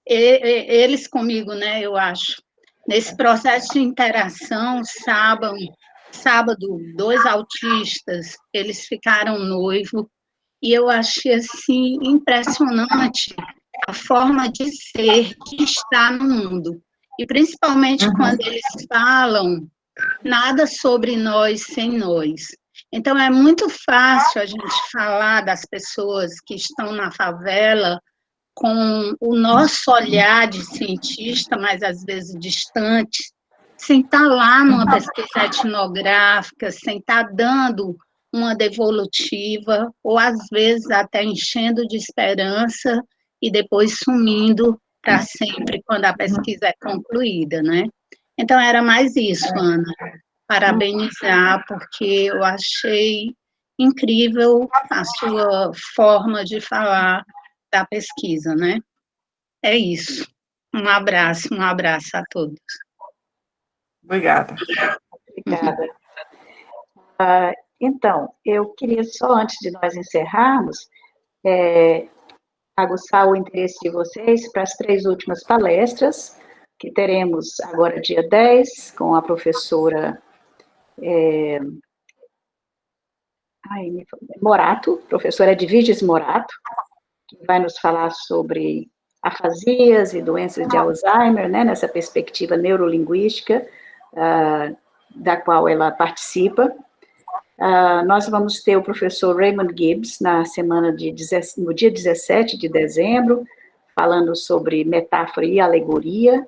eles comigo, né, eu acho. Nesse processo de interação, sábado, 2 autistas, eles ficaram noivos, e eu achei, assim, impressionante a forma de ser, de estar no mundo. E principalmente quando eles falam nada sobre nós sem nós. Então, é muito fácil a gente falar das pessoas que estão na favela com o nosso olhar de cientista, mas às vezes distante, sem estar lá numa pesquisa etnográfica, sem estar dando uma devolutiva, ou às vezes até enchendo de esperança e depois sumindo para sempre quando a pesquisa é concluída, né? Então, era mais isso, Ana. Parabenizar, porque eu achei incrível a sua forma de falar da pesquisa, né? É isso. Um abraço a todos. Obrigada. Obrigada. Então, eu queria só, antes de nós encerrarmos, aguçar o interesse de vocês para as 3 últimas palestras, que teremos agora dia 10, com a professora Morato, professora Edviges Morato, que vai nos falar sobre afasias e doenças de Alzheimer, né, nessa perspectiva neurolinguística, da qual ela participa. Nós vamos ter o professor Raymond Gibbs no dia 17 de dezembro, falando sobre metáfora e alegoria,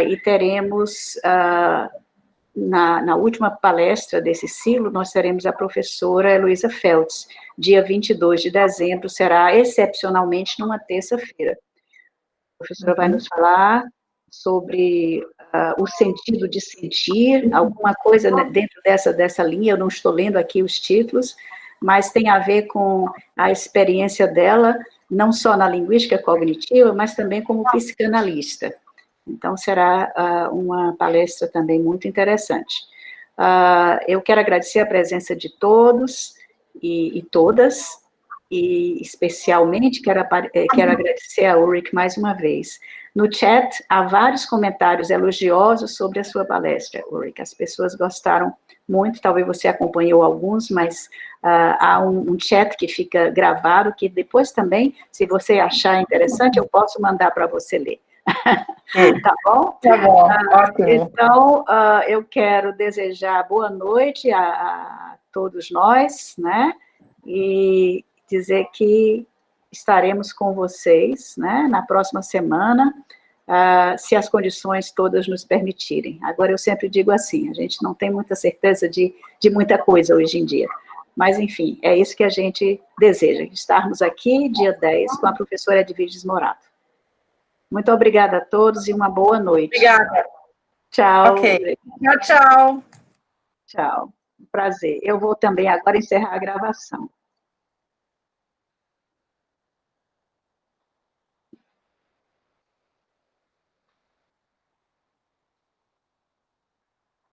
e teremos, na última palestra desse ciclo, nós teremos a professora Heloísa Feltz. Dia 22 de dezembro será, excepcionalmente, numa terça-feira. A professora vai nos falar sobre o sentido de sentir, alguma coisa dentro dessa linha, eu não estou lendo aqui os títulos, mas tem a ver com a experiência dela, não só na linguística cognitiva, mas também como psicanalista. Então, será uma palestra também muito interessante. Eu quero agradecer a presença de todos e todas, E, especialmente, quero agradecer a Ulrich mais uma vez. No chat, há vários comentários elogiosos sobre a sua palestra, Ulrich. As pessoas gostaram muito, talvez você acompanhou alguns, mas há um chat que fica gravado, que depois também, se você achar interessante, eu posso mandar para você ler. Tá bom? Tá bom, ótimo. Então, eu quero desejar boa noite a todos nós, né? E dizer que estaremos com vocês, né, na próxima semana, se as condições todas nos permitirem. Agora, eu sempre digo assim, a gente não tem muita certeza de muita coisa hoje em dia, mas, enfim, é isso que a gente deseja, estarmos aqui, dia 10, com a professora Edviges Morato. Muito obrigada a todos e uma boa noite. Obrigada. Tchau. Ok. Tchau, tchau. Tchau. Prazer. Eu vou também agora encerrar a gravação.